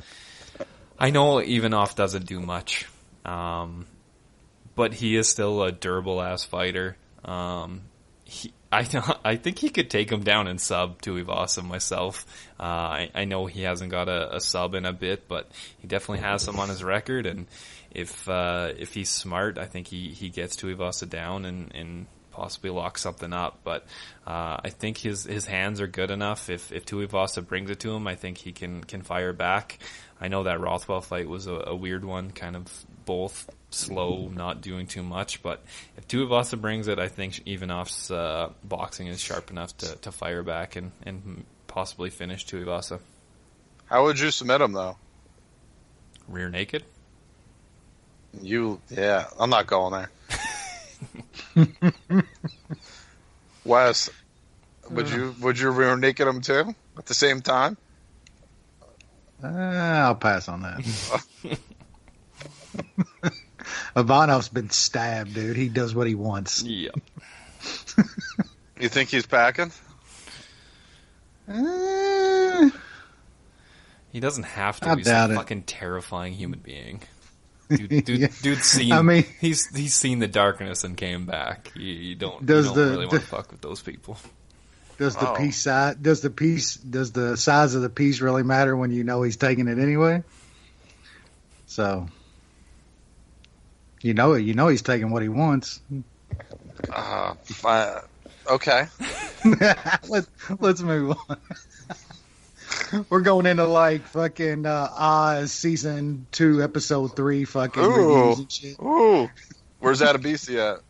know Ivanov doesn't do much, but he is still a durable-ass fighter. I think he could take him down and sub Tuivasa myself. I know he hasn't got a sub in a bit, but he definitely has some on his record, and if he's smart, I think he gets Tuivasa down and possibly locks something up. But I think his hands are good enough. If Tuivasa brings it to him, I think he can fire back. I know that Rothwell fight was a weird one, kind of both slow, not doing too much. But if Tuivasa brings it, I think Ivanov's boxing is sharp enough to fire back and possibly finish Tuivasa. How would you submit him, though? Rear naked? Yeah, I'm not going there. Wes, would you rear naked him too at the same time? I'll pass on that. Ivanov's been stabbed, dude. He does what he wants. Yeah. You think he's packing? He doesn't have to. He's a fucking terrifying human being. Dude's seen. I mean, he's seen the darkness and came back. You don't really want to fuck with those people. Does the piece size? Does the size of the piece really matter when you know he's taking it anyway? So, you know he's taking what he wants. Okay. Let's move on. We're going into like fucking Oz season 2, episode 3 fucking reviews and shit. Ooh, where's Adebisi at?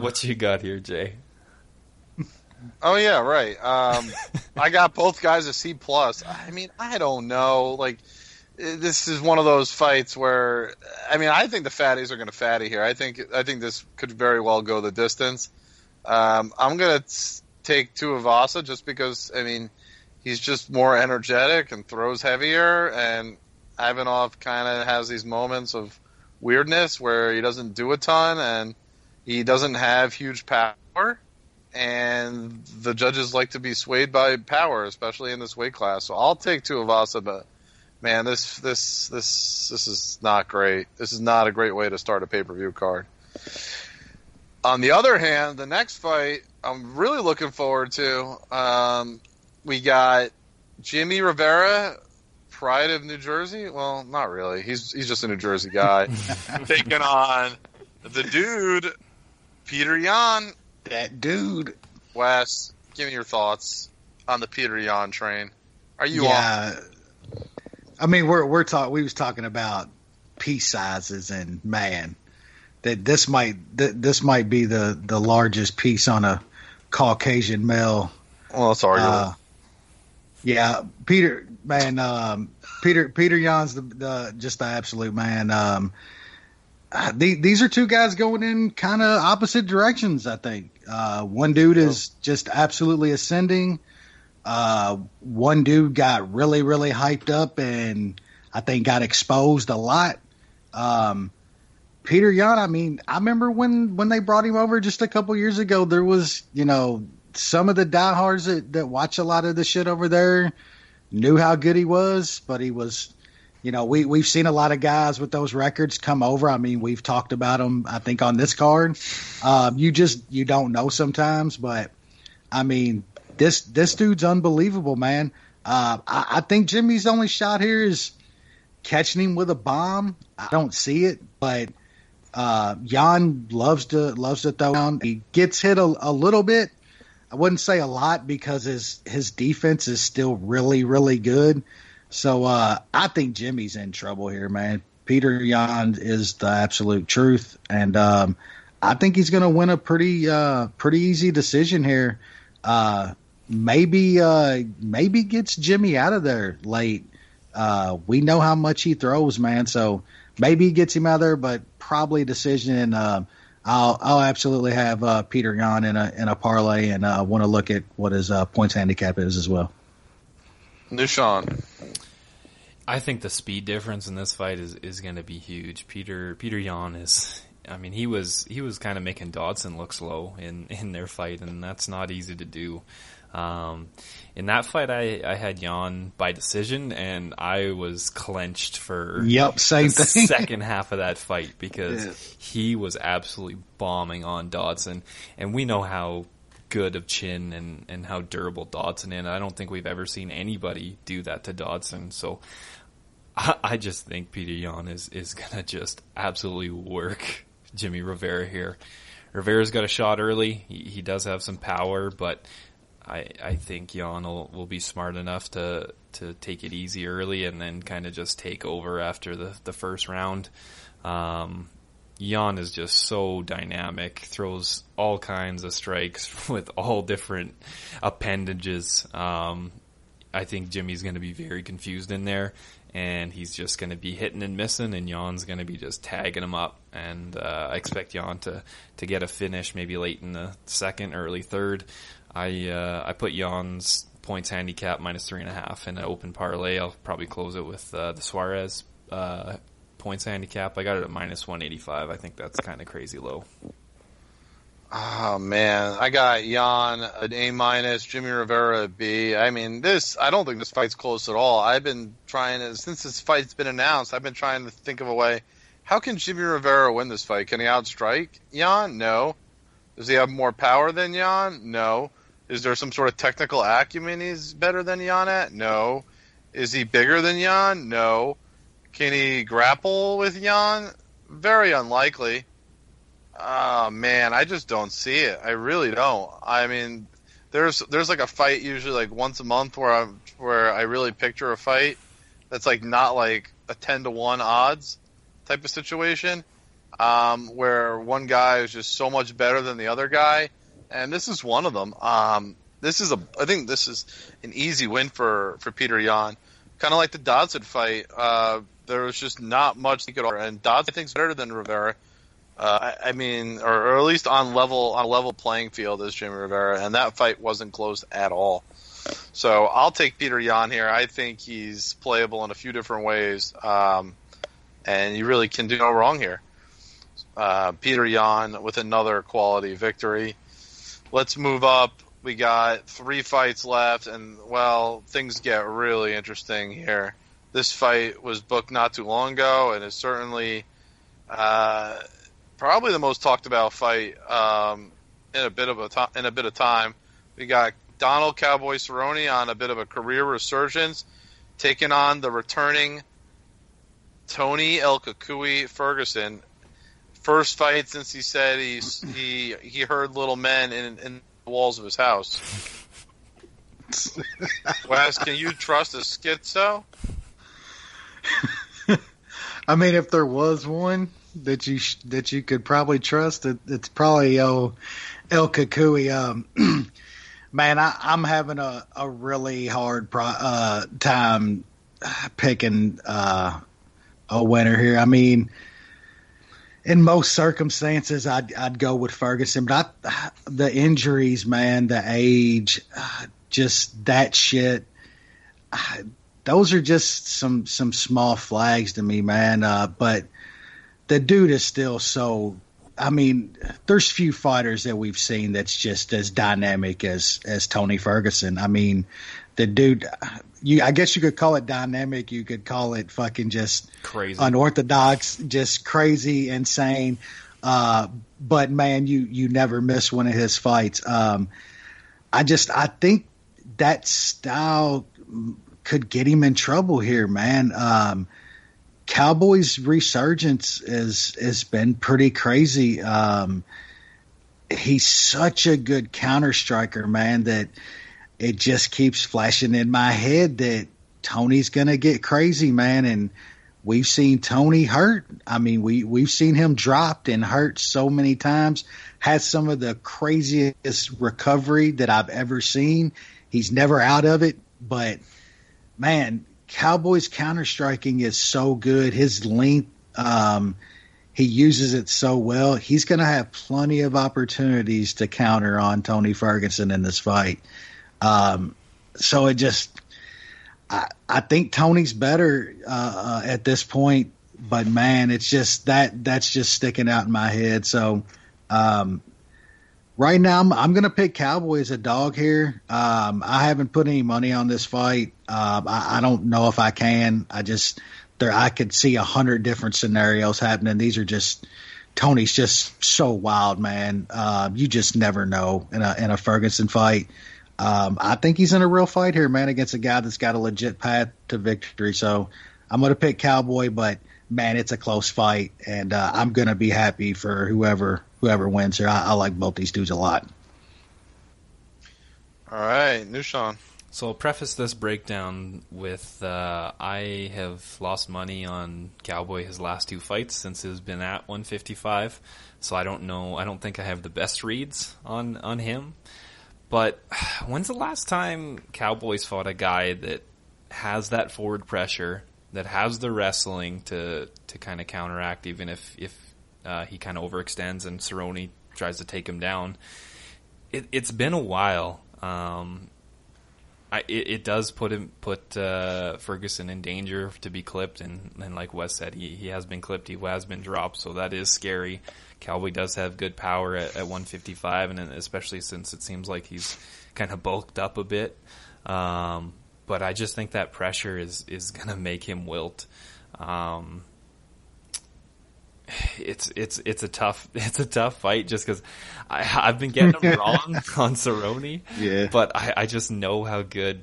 What you got here, Jay? Oh yeah, right. I got both guys a C+. I mean, I don't know. Like, this is one of those fights where, I mean, I think the fatties are going to fatty here. I think this could very well go the distance. I'm going to take Tuivasa just because, I mean, he's just more energetic and throws heavier, and Ivanov kind of has these moments of weirdness where he doesn't do a ton and he doesn't have huge power, and the judges like to be swayed by power, especially in this weight class. So I'll take Tuivasa, but man, this is not great. This is not a great way to start a pay-per-view card. On the other hand, the next fight I'm really looking forward to. We got Jimmy Rivera, pride of New Jersey. Well, not really. He's just a New Jersey guy. Taking on the dude, Peter Yan. That dude. Wes, give me your thoughts on the Peter Yan train. Are you on? I mean, we was talking about piece sizes, and man, that this might be the largest piece on a Caucasian male. Well, that's arguable. Yeah, Peter Yan's just the absolute man. These are two guys going in kind of opposite directions, I think. One dude is just absolutely ascending. One dude got really, really hyped up and I think got exposed a lot. Peter Yan, I mean, I remember when they brought him over just a couple years ago, there was, some of the diehards that watch a lot of the shit over there knew how good he was, but he was, we've seen a lot of guys with those records come over. I mean, we've talked about them, I think, on this card. You don't know sometimes, but I mean, this dude's unbelievable, man. I think Jimmy's only shot here is catching him with a bomb. I don't see it, but Jan loves to throw down. He gets hit a little bit. I wouldn't say a lot because his defense is still really, really good. So I think Jimmy's in trouble here, man. Peter Jan is the absolute truth, and I think he's going to win a pretty easy decision here. Maybe gets Jimmy out of there late. We know how much he throws, man. So maybe he gets him out of there, but probably decision. And I'll absolutely have Peter Jan in a parlay, and want to look at what his points handicap is as well. Nishan. I think the speed difference in this fight is going to be huge. Peter Jan is. I mean, he was kind of making Dodson look slow in their fight, and that's not easy to do. In that fight, I had Jan by decision, and I was clenched for the second half of that fight because he was absolutely bombing on Dodson, and we know how good of chin and how durable Dodson is. I don't think we've ever seen anybody do that to Dodson, so I just think Peter Jan is going to just absolutely work Jimmy Rivera here. Rivera's got a shot early. He does have some power, but I think Jan will be smart enough to take it easy early and then kind of just take over after the first round. Jan is just so dynamic, throws all kinds of strikes with all different appendages. I think Jimmy's going to be very confused in there, and he's just going to be hitting and missing, and Jan's going to be just tagging him up. And I expect Jan to get a finish maybe late in the second, early third. I put Jan's points handicap -3.5 in an open parlay. I'll probably close it with the Suarez points handicap. I got it at -185. I think that's kind of crazy low. Oh man, I got Jan an A-, Jimmy Rivera a B. I mean, I don't think this fight's close at all. I've been trying to, since this fight's been announced, I've been trying to think of a way. How can Jimmy Rivera win this fight? Can he outstrike Jan? No. Does he have more power than Jan? No. Is there some sort of technical acumen he's better than Jan at? No. Is he bigger than Jan? No. Can he grapple with Jan? Very unlikely. Oh, man, I just don't see it. I really don't. I mean, there's like a fight usually like once a month where I really picture a fight that's like not like a 10-1 odds type of situation, where one guy is just so much better than the other guy, and this is one of them. I think this is an easy win for Peter Jan. Kind of like the Dodson fight. There was just not much he could offer, and Dodson I think is better than Rivera. I mean, or at least on a level playing field as Jimmy Rivera, and that fight wasn't close at all. So I'll take Peter Jan here. I think he's playable in a few different ways, and you really can do no wrong here. Peter Jan with another quality victory. Let's move up. We got 3 fights left, and, well, things get really interesting here. This fight was booked not too long ago, and is certainly probably the most talked about fight in a bit of time. We got Donald Cowboy Cerrone on a bit of a career resurgence, taking on the returning Tony El Cucuy Ferguson. First fight since he said he heard little men in the walls of his house. Wes, can you trust a schizo? I mean, if there was one that you could probably trust, it's probably El Cucuy. Man, I'm having a really hard time picking a winner here. I mean, in most circumstances, I'd go with Ferguson, but the injuries, man, the age, just that shit. Those are just some small flags to me, man. But the dude is still so. I mean, there's few fighters that we've seen that's just as dynamic as Tony Ferguson. I mean, the dude. I guess you could call it dynamic. You could call it fucking just crazy, unorthodox, just crazy, insane. But man, you never miss one of his fights. I think that style could get him in trouble here, man. Cowboy's resurgence has been pretty crazy. He's such a good counter striker, man, that it just keeps flashing in my head that Tony's gonna get crazy, man. And we've seen Tony hurt. I mean, we've seen him dropped and hurt so many times. Has some of the craziest recovery that I've ever seen. He's never out of it, but man, Cowboy's counter striking is so good. His length, he uses it so well. He's going to have plenty of opportunities to counter on Tony Ferguson in this fight. So it just, I think Tony's better at this point, but man, it's just that's just sticking out in my head. So right now, I'm going to pick Cowboy as a dog here. I haven't put any money on this fight. I don't know if I can. I could see 100 different scenarios happening. These are just Tony's just so wild, man. You just never know in a Ferguson fight. I think he's in a real fight here, man, against a guy that's got a legit path to victory. So I'm going to pick Cowboy, but man, it's a close fight, and I'm going to be happy for whoever wins here. I like both these dudes a lot. All right, Nushan. So I'll preface this breakdown with I have lost money on Cowboy his last two fights since he's been at 155. So I don't know. I don't think I have the best reads on him. But when's the last time Cowboys fought a guy that has that forward pressure, that has the wrestling to kind of counteract, even if he kind of overextends and Cerrone tries to take him down? It's been a while. It does put Ferguson in danger to be clipped, and like Wes said, he has been clipped, he has been dropped, so that is scary. Cowboy does have good power at 155, and especially since it seems like he's kind of bulked up a bit. But I just think that pressure is going to make him wilt. It's a tough fight just because I've been getting him wrong on Cerrone. Yeah. But I just know how good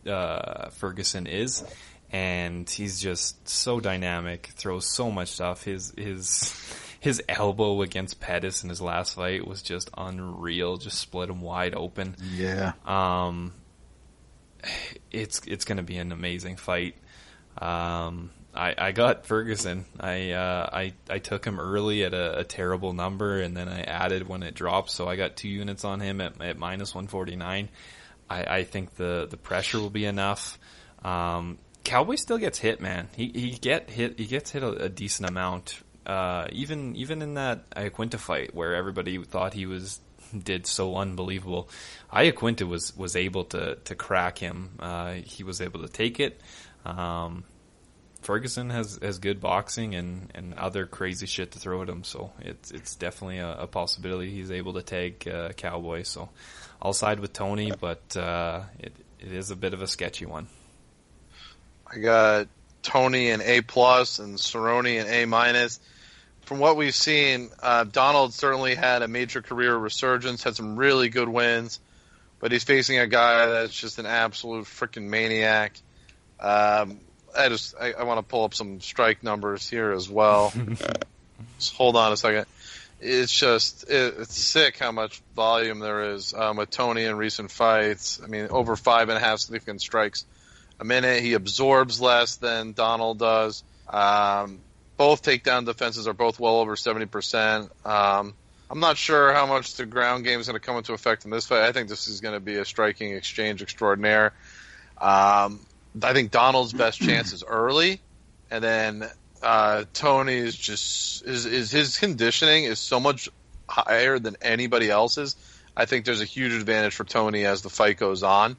Ferguson is, and he's just so dynamic, throws so much stuff. His elbow against Pettis in his last fight was just unreal, just split him wide open. Yeah. It's going to be an amazing fight. I got Ferguson. I took him early at a terrible number, and then I added when it dropped, so I got 2 units on him at minus 149. I think the pressure will be enough. Cowboy still gets hit, man. He gets hit a decent amount. Even in that Iaquinta fight where everybody thought he did so unbelievable, Iaquinta was able to crack him. He was able to take it. Ferguson has good boxing and other crazy shit to throw at him, so it's definitely a possibility he's able to take Cowboy. So I'll side with Tony, but it is a bit of a sketchy one. I got Tony an A+, and Cerrone an A-. From what we've seen, Donald certainly had a major career resurgence, had some really good wins, but he's facing a guy that's just an absolute freaking maniac. I want to pull up some strike numbers here as well. Just hold on a second. It's sick how much volume there is with Tony in recent fights. I mean, over 5.5 significant strikes a minute. He absorbs less than Donald does. Both takedown defenses are both well over 70%. I'm not sure how much the ground game is going to come into effect in this fight. I think this is going to be a striking exchange extraordinaire. I think Donald's best chance is early, and then Tony's his conditioning is so much higher than anybody else's. I think there's a huge advantage for Tony as the fight goes on,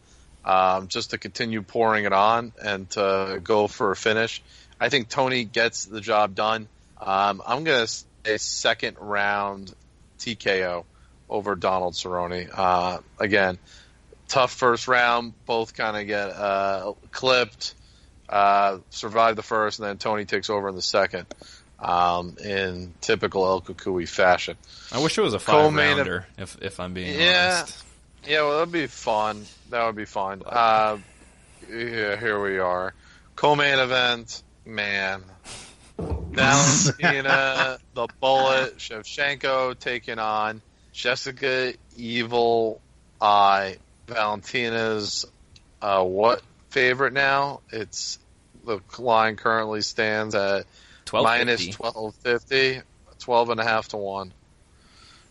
just to continue pouring it on and to go for a finish. I think Tony gets the job done. I'm going to say second round TKO over Donald Cerrone. Again, tough first round. Both kind of get clipped, survive the first, and then Tony takes over in the second. in typical El Kukui fashion. I wish it was a 5-rounder, if I'm being honest. Yeah, well, that'd be fun. That would be fun. Here we are. Co-main event, man. Valentina, the Bullet, Shevchenko taking on Jessica Evil Eye. Valentina's what favorite now? It's the line currently stands at minus 1250, 12.5 to 1.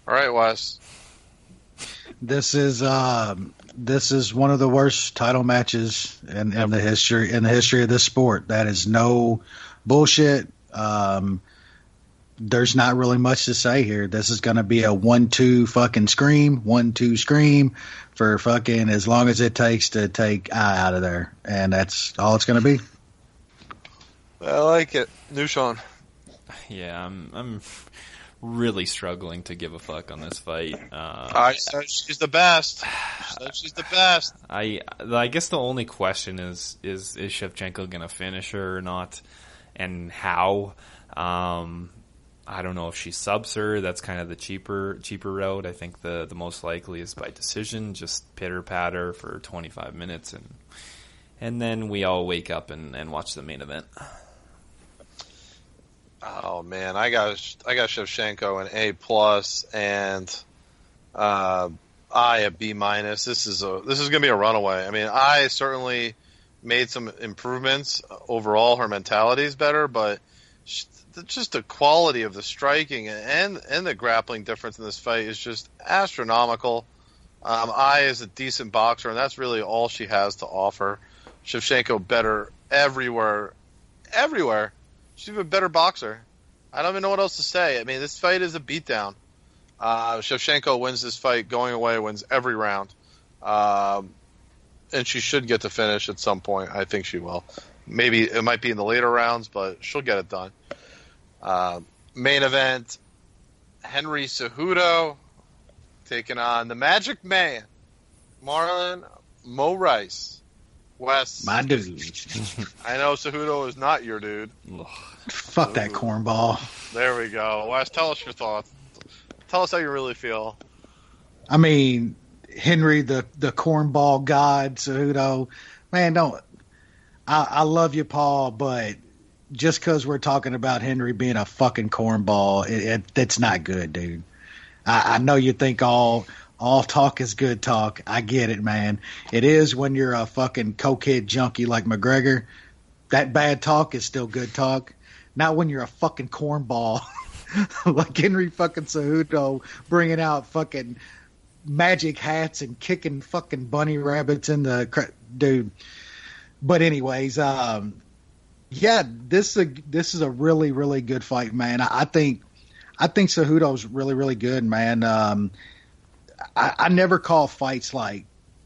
All right, Wes. This is one of the worst title matches in the history of this sport. That is no bullshit. There's not really much to say here. This is going to be a 1-2 fucking scream, 1-2 scream for fucking as long as it takes to take Eye out of there, and that's all it's going to be. I like it. New Sean. Yeah, I'm really struggling to give a fuck on this fight. I said she's the best. She's the best. I guess the only question is Shevchenko gonna finish her or not, and how? I don't know if she subs her. That's kind of the cheaper route. I think the most likely is by decision, just pitter patter for 25 minutes, and then we all wake up and watch the main event. Oh man, I got Shevchenko an A+ and I a B-. This is gonna be a runaway. I mean, I certainly made some improvements overall. Her mentality is better, but just the quality of the striking and the grappling difference in this fight is just astronomical. I is a decent boxer, and that's really all she has to offer. Shevchenko better everywhere. She's a better boxer. I don't even know what else to say. I mean, this fight is a beatdown. Shevchenko wins this fight going away, wins every round. And she should get to finish at some point. I think she will. Maybe it might be in the later rounds, but she'll get it done. Main event, Henry Cejudo taking on the Magic Man, Marlon Moraes. Wes. My dude. I know Cejudo is not your dude. Fuck that cornball. There we go. Wes, tell us your thoughts. Tell us how you really feel. I mean, Henry, the cornball god, Cejudo. Man, I love you, Paul, but just because we're talking about Henry being a fucking cornball, that's not good, dude. I know you think all talk is good talk. I get it, man. It is when you're a fucking cokehead junkie like McGregor. That bad talk is still good talk. Not when you're a fucking cornball like Henry fucking Cejudo, bringing out fucking magic hats and kicking fucking bunny rabbits in the dude. But anyways, yeah, this is a really, really good fight, man. I think Cejudo's really, really good, man. I never call fights like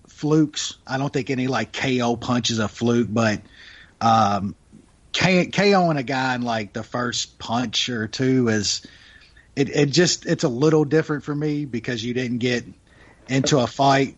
flukes. I don't think any like KO punch is a fluke, but KOing a guy in like the first punch or two is it's a little different for me because you didn't get into a fight.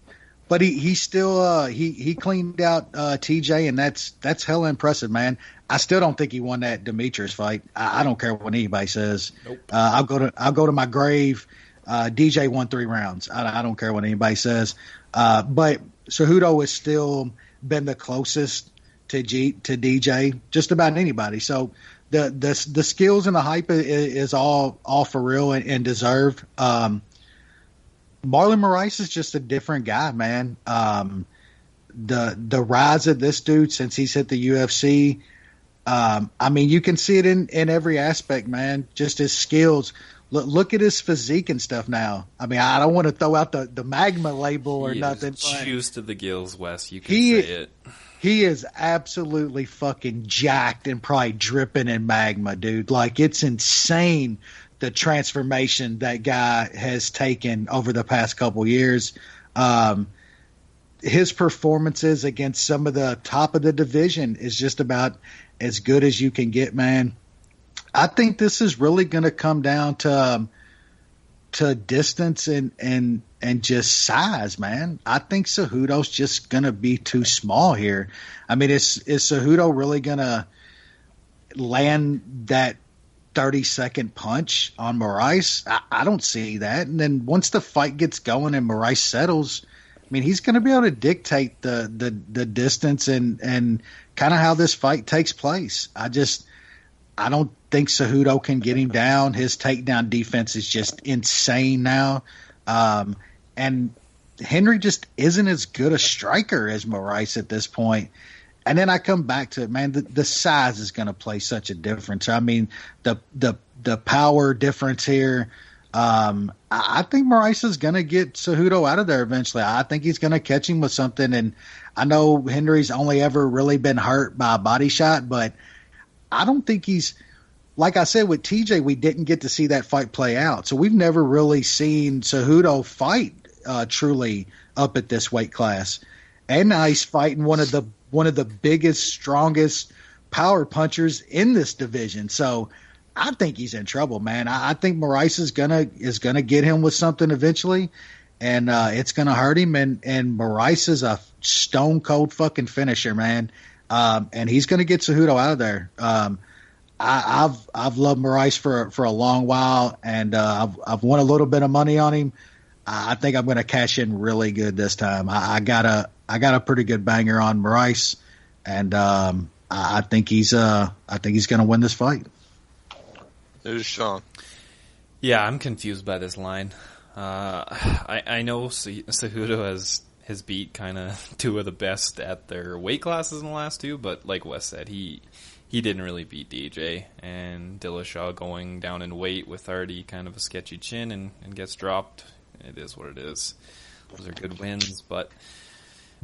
But he still he cleaned out TJ, and that's hella impressive, man. I still don't think he won that Demetrius fight. I don't care what anybody says. Nope. I'll go to my grave. DJ won 3 rounds. I don't care what anybody says. But Cejudo has still been the closest to DJ, just about anybody. So the skills and the hype is all for real and deserved. Marlon Moraes is just a different guy, man. The rise of this dude since he's hit the UFC. I mean, you can see it in every aspect, man. Just his skills. Look at his physique and stuff now. I mean, I don't want to throw out the magma label or nothing. Juice to the gills, Wes. You can say it. He is absolutely fucking jacked and probably dripping in magma, dude. Like, it's insane the transformation that guy has taken over the past couple years. His performances against some of the top of the division is just about as good as you can get, man. I think this is really going to come down to distance and just size, man. I think Cejudo's just going to be too small here. I mean, is Cejudo really going to land that 30-second punch on Moraes. I don't see that. And then once the fight gets going and Moraes settles, I mean, he's going to be able to dictate the distance and kind of how this fight takes place. I don't think Cejudo can get him down. His takedown defense is just insane now. And Henry just isn't as good a striker as Moraes at this point. And then I come back to it, man, the size is going to play such a difference. I mean, the power difference here. I think Moraes is going to get Cejudo out of there eventually. I think he's going to catch him with something. And I know Henry's only ever really been hurt by a body shot, but I don't think he's, like I said, with TJ, we didn't get to see that fight play out. So we've never really seen Cejudo fight truly up at this weight class. And now he's fighting one of the biggest, strongest power punchers in this division. So I think he's in trouble, man. I think Moraes is gonna get him with something eventually, and it's gonna hurt him. And Moraes is a stone cold fucking finisher, man. And he's gonna get Cejudo out of there. I've loved Moraes for a long while, and I've won a little bit of money on him. I think I'm gonna cash in really good this time. I got a pretty good banger on Moraes, and I think he's gonna win this fight. There's Sean. Yeah, I'm confused by this line. I know Cejudo has beat kind of two of the best at their weight classes in the last two, but like Wes said, he didn't really beat DJ, and Dillashaw going down in weight with already kind of a sketchy chin and gets dropped. It is what it is. Those are good wins, but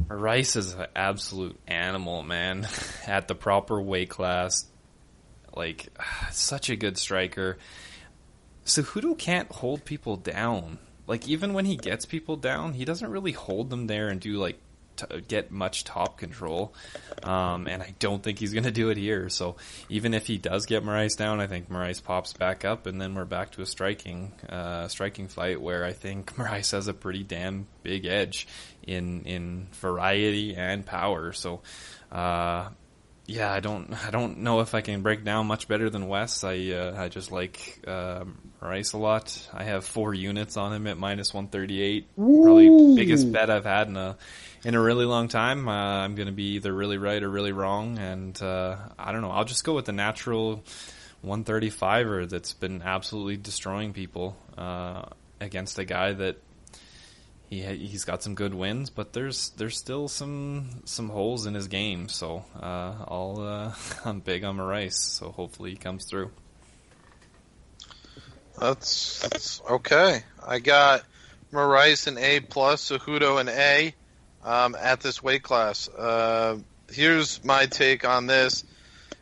Moraes is an absolute animal, man, at the proper weight class. Like, such a good striker. Cejudo can't hold people down. Like, even when he gets people down, he doesn't really hold them there and do, like, get much top control. And I don't think he's going to do it here. So even if he does get Moraes down, I think Moraes pops back up, and then we're back to a striking fight where I think Moraes has a pretty damn big edge in variety and power. So, yeah, I don't know if I can break down much better than Wes. I just like Moraes a lot. I have 4 units on him at -138. Probably biggest bet I've had in a really long time. I'm going to be either really right or really wrong, and I don't know. I'll just go with the natural 135er that's been absolutely destroying people against a guy that he's got some good wins, but there's still some holes in his game. So I'm big on Moraes, so hopefully he comes through. That's okay. I got Moraes an A+, Cejudo an A at this weight class. Here's my take on this: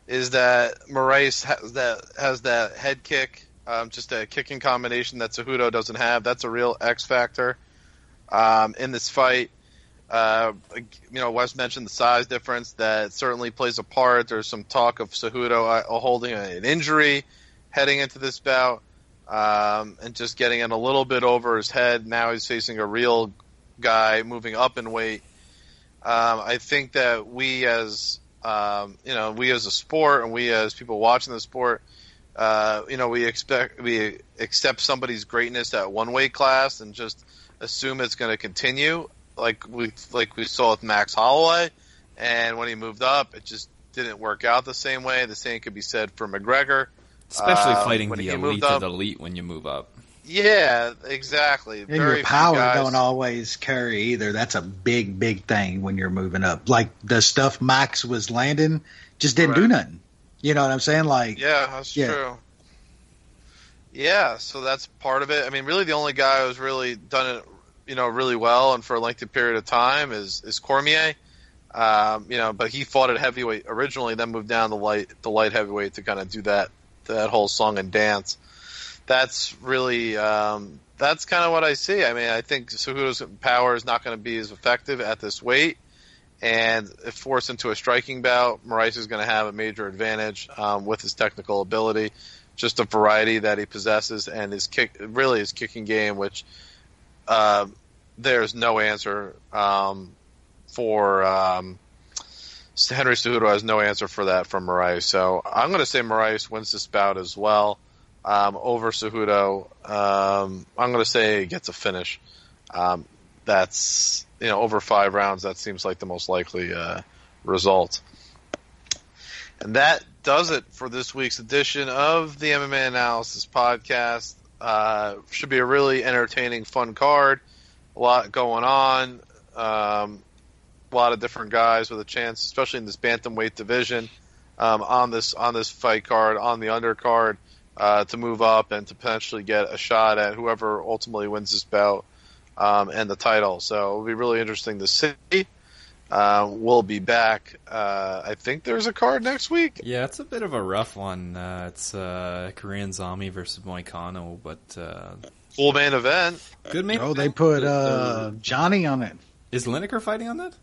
is that Moraes has that head kick, just a kicking combination that Cejudo doesn't have. That's a real X factor in this fight. Wes mentioned the size difference. That certainly plays a part. There's some talk of Cejudo holding an injury heading into this bout, and just getting in a little bit over his head. Now he's facing a real guy moving up in weight. I think that we as a sport, and we as people watching the sport, we accept somebody's greatness at one weight class and just assume it's going to continue, like we saw with Max Holloway, and when he moved up, it just didn't work out the same way. The same could be said for McGregor, especially fighting the elite of the elite when you move up. Yeah, exactly. And your power don't always carry either. That's a big, big thing when you're moving up. Like the stuff Max was landing just didn't do nothing. You know what I'm saying? Like, yeah, that's true. Yeah, so that's part of it. I mean, really, the only guy who's really done it, really well and for a lengthy period of time is Cormier. But he fought at heavyweight originally, then moved down to light heavyweight to kind of do that whole song and dance. That's really that's kind of what I see. I mean, I think Cejudo's power is not going to be as effective at this weight, and if forced into a striking bout, Moraes is going to have a major advantage with his technical ability, just the variety that he possesses, and his kicking game, which there's no answer for Henry Cejudo has no answer for that from Moraes. So I'm going to say Moraes wins this bout as well over Cejudo. I'm going to say he gets a finish. That's over 5 rounds. That seems like the most likely result. And that does it for this week's edition of the MMA Analysis Podcast. Should be a really entertaining, fun card. A lot going on. A lot of different guys with a chance, especially in this bantamweight division, on this fight card, on the undercard, to move up and to potentially get a shot at whoever ultimately wins this bout and the title. So it'll be really interesting to see. We'll be back. I think there's a card next week. Yeah, it's a bit of a rough one. It's Korean Zombie versus Moicano, but full main event. Good main. Oh, they put Johnny on it. Is Lineker fighting on that?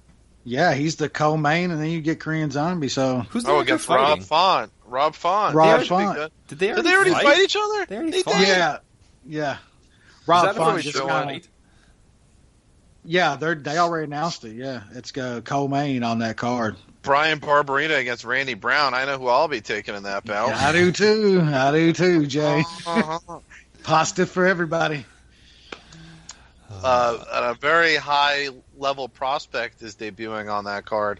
Yeah, he's the co-main, and then you get Korean Zombie. So who's Lineker against fighting? Rob Font. Rob Font. Did they already fight each other? They already fought? Yeah. Rob Font just got. Yeah, they already announced it. Yeah, it's co-main on that card. Brian Barberina against Randy Brown. I know who I'll be taking in that bout. Yeah, I do too, Jay. Positive for everybody. A very high level prospect is debuting on that card.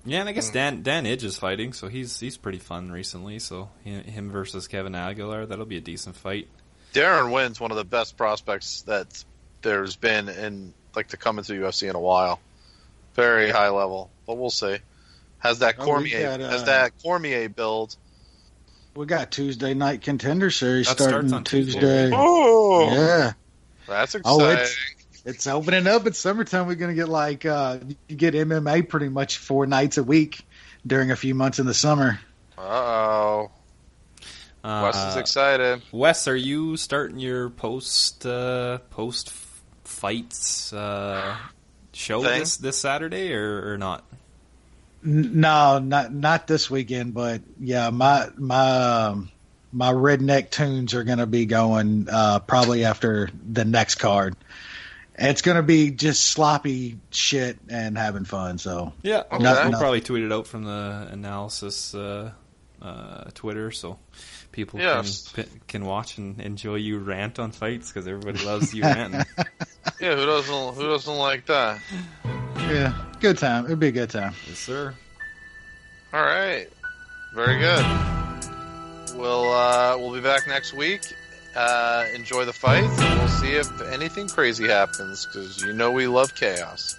Yeah, and I guess Dan Idge is fighting, so he's pretty fun recently. So him versus Kevin Aguilar, that'll be a decent fight. Darren Wynn's one of the best prospects that there's been in to come into the UFC in a while. Very high level, but we'll see. Has that Cormier build? We got Tuesday Night Contender Series That starting starts on Tuesday. Oh, Yeah. That's exciting. It's opening up. It's summertime. We're going to get you get MMA pretty much 4 nights a week during a few months in the summer. Uh-oh. Wes is excited. Wes, are you starting your post fights show this Saturday or not? No, not this weekend. But yeah, my redneck tunes are going to be going probably after the next card. It's going to be just sloppy shit and having fun. So yeah, okay. We'll probably tweet it out from the analysis Twitter, so people can watch and enjoy you rant on fights because everybody loves you ranting. Yeah, who doesn't like that? Yeah, good time. It'd be a good time. Yes, sir. All right, very good. We'll be back next week. Enjoy the fights, and we'll see if anything crazy happens because we love chaos.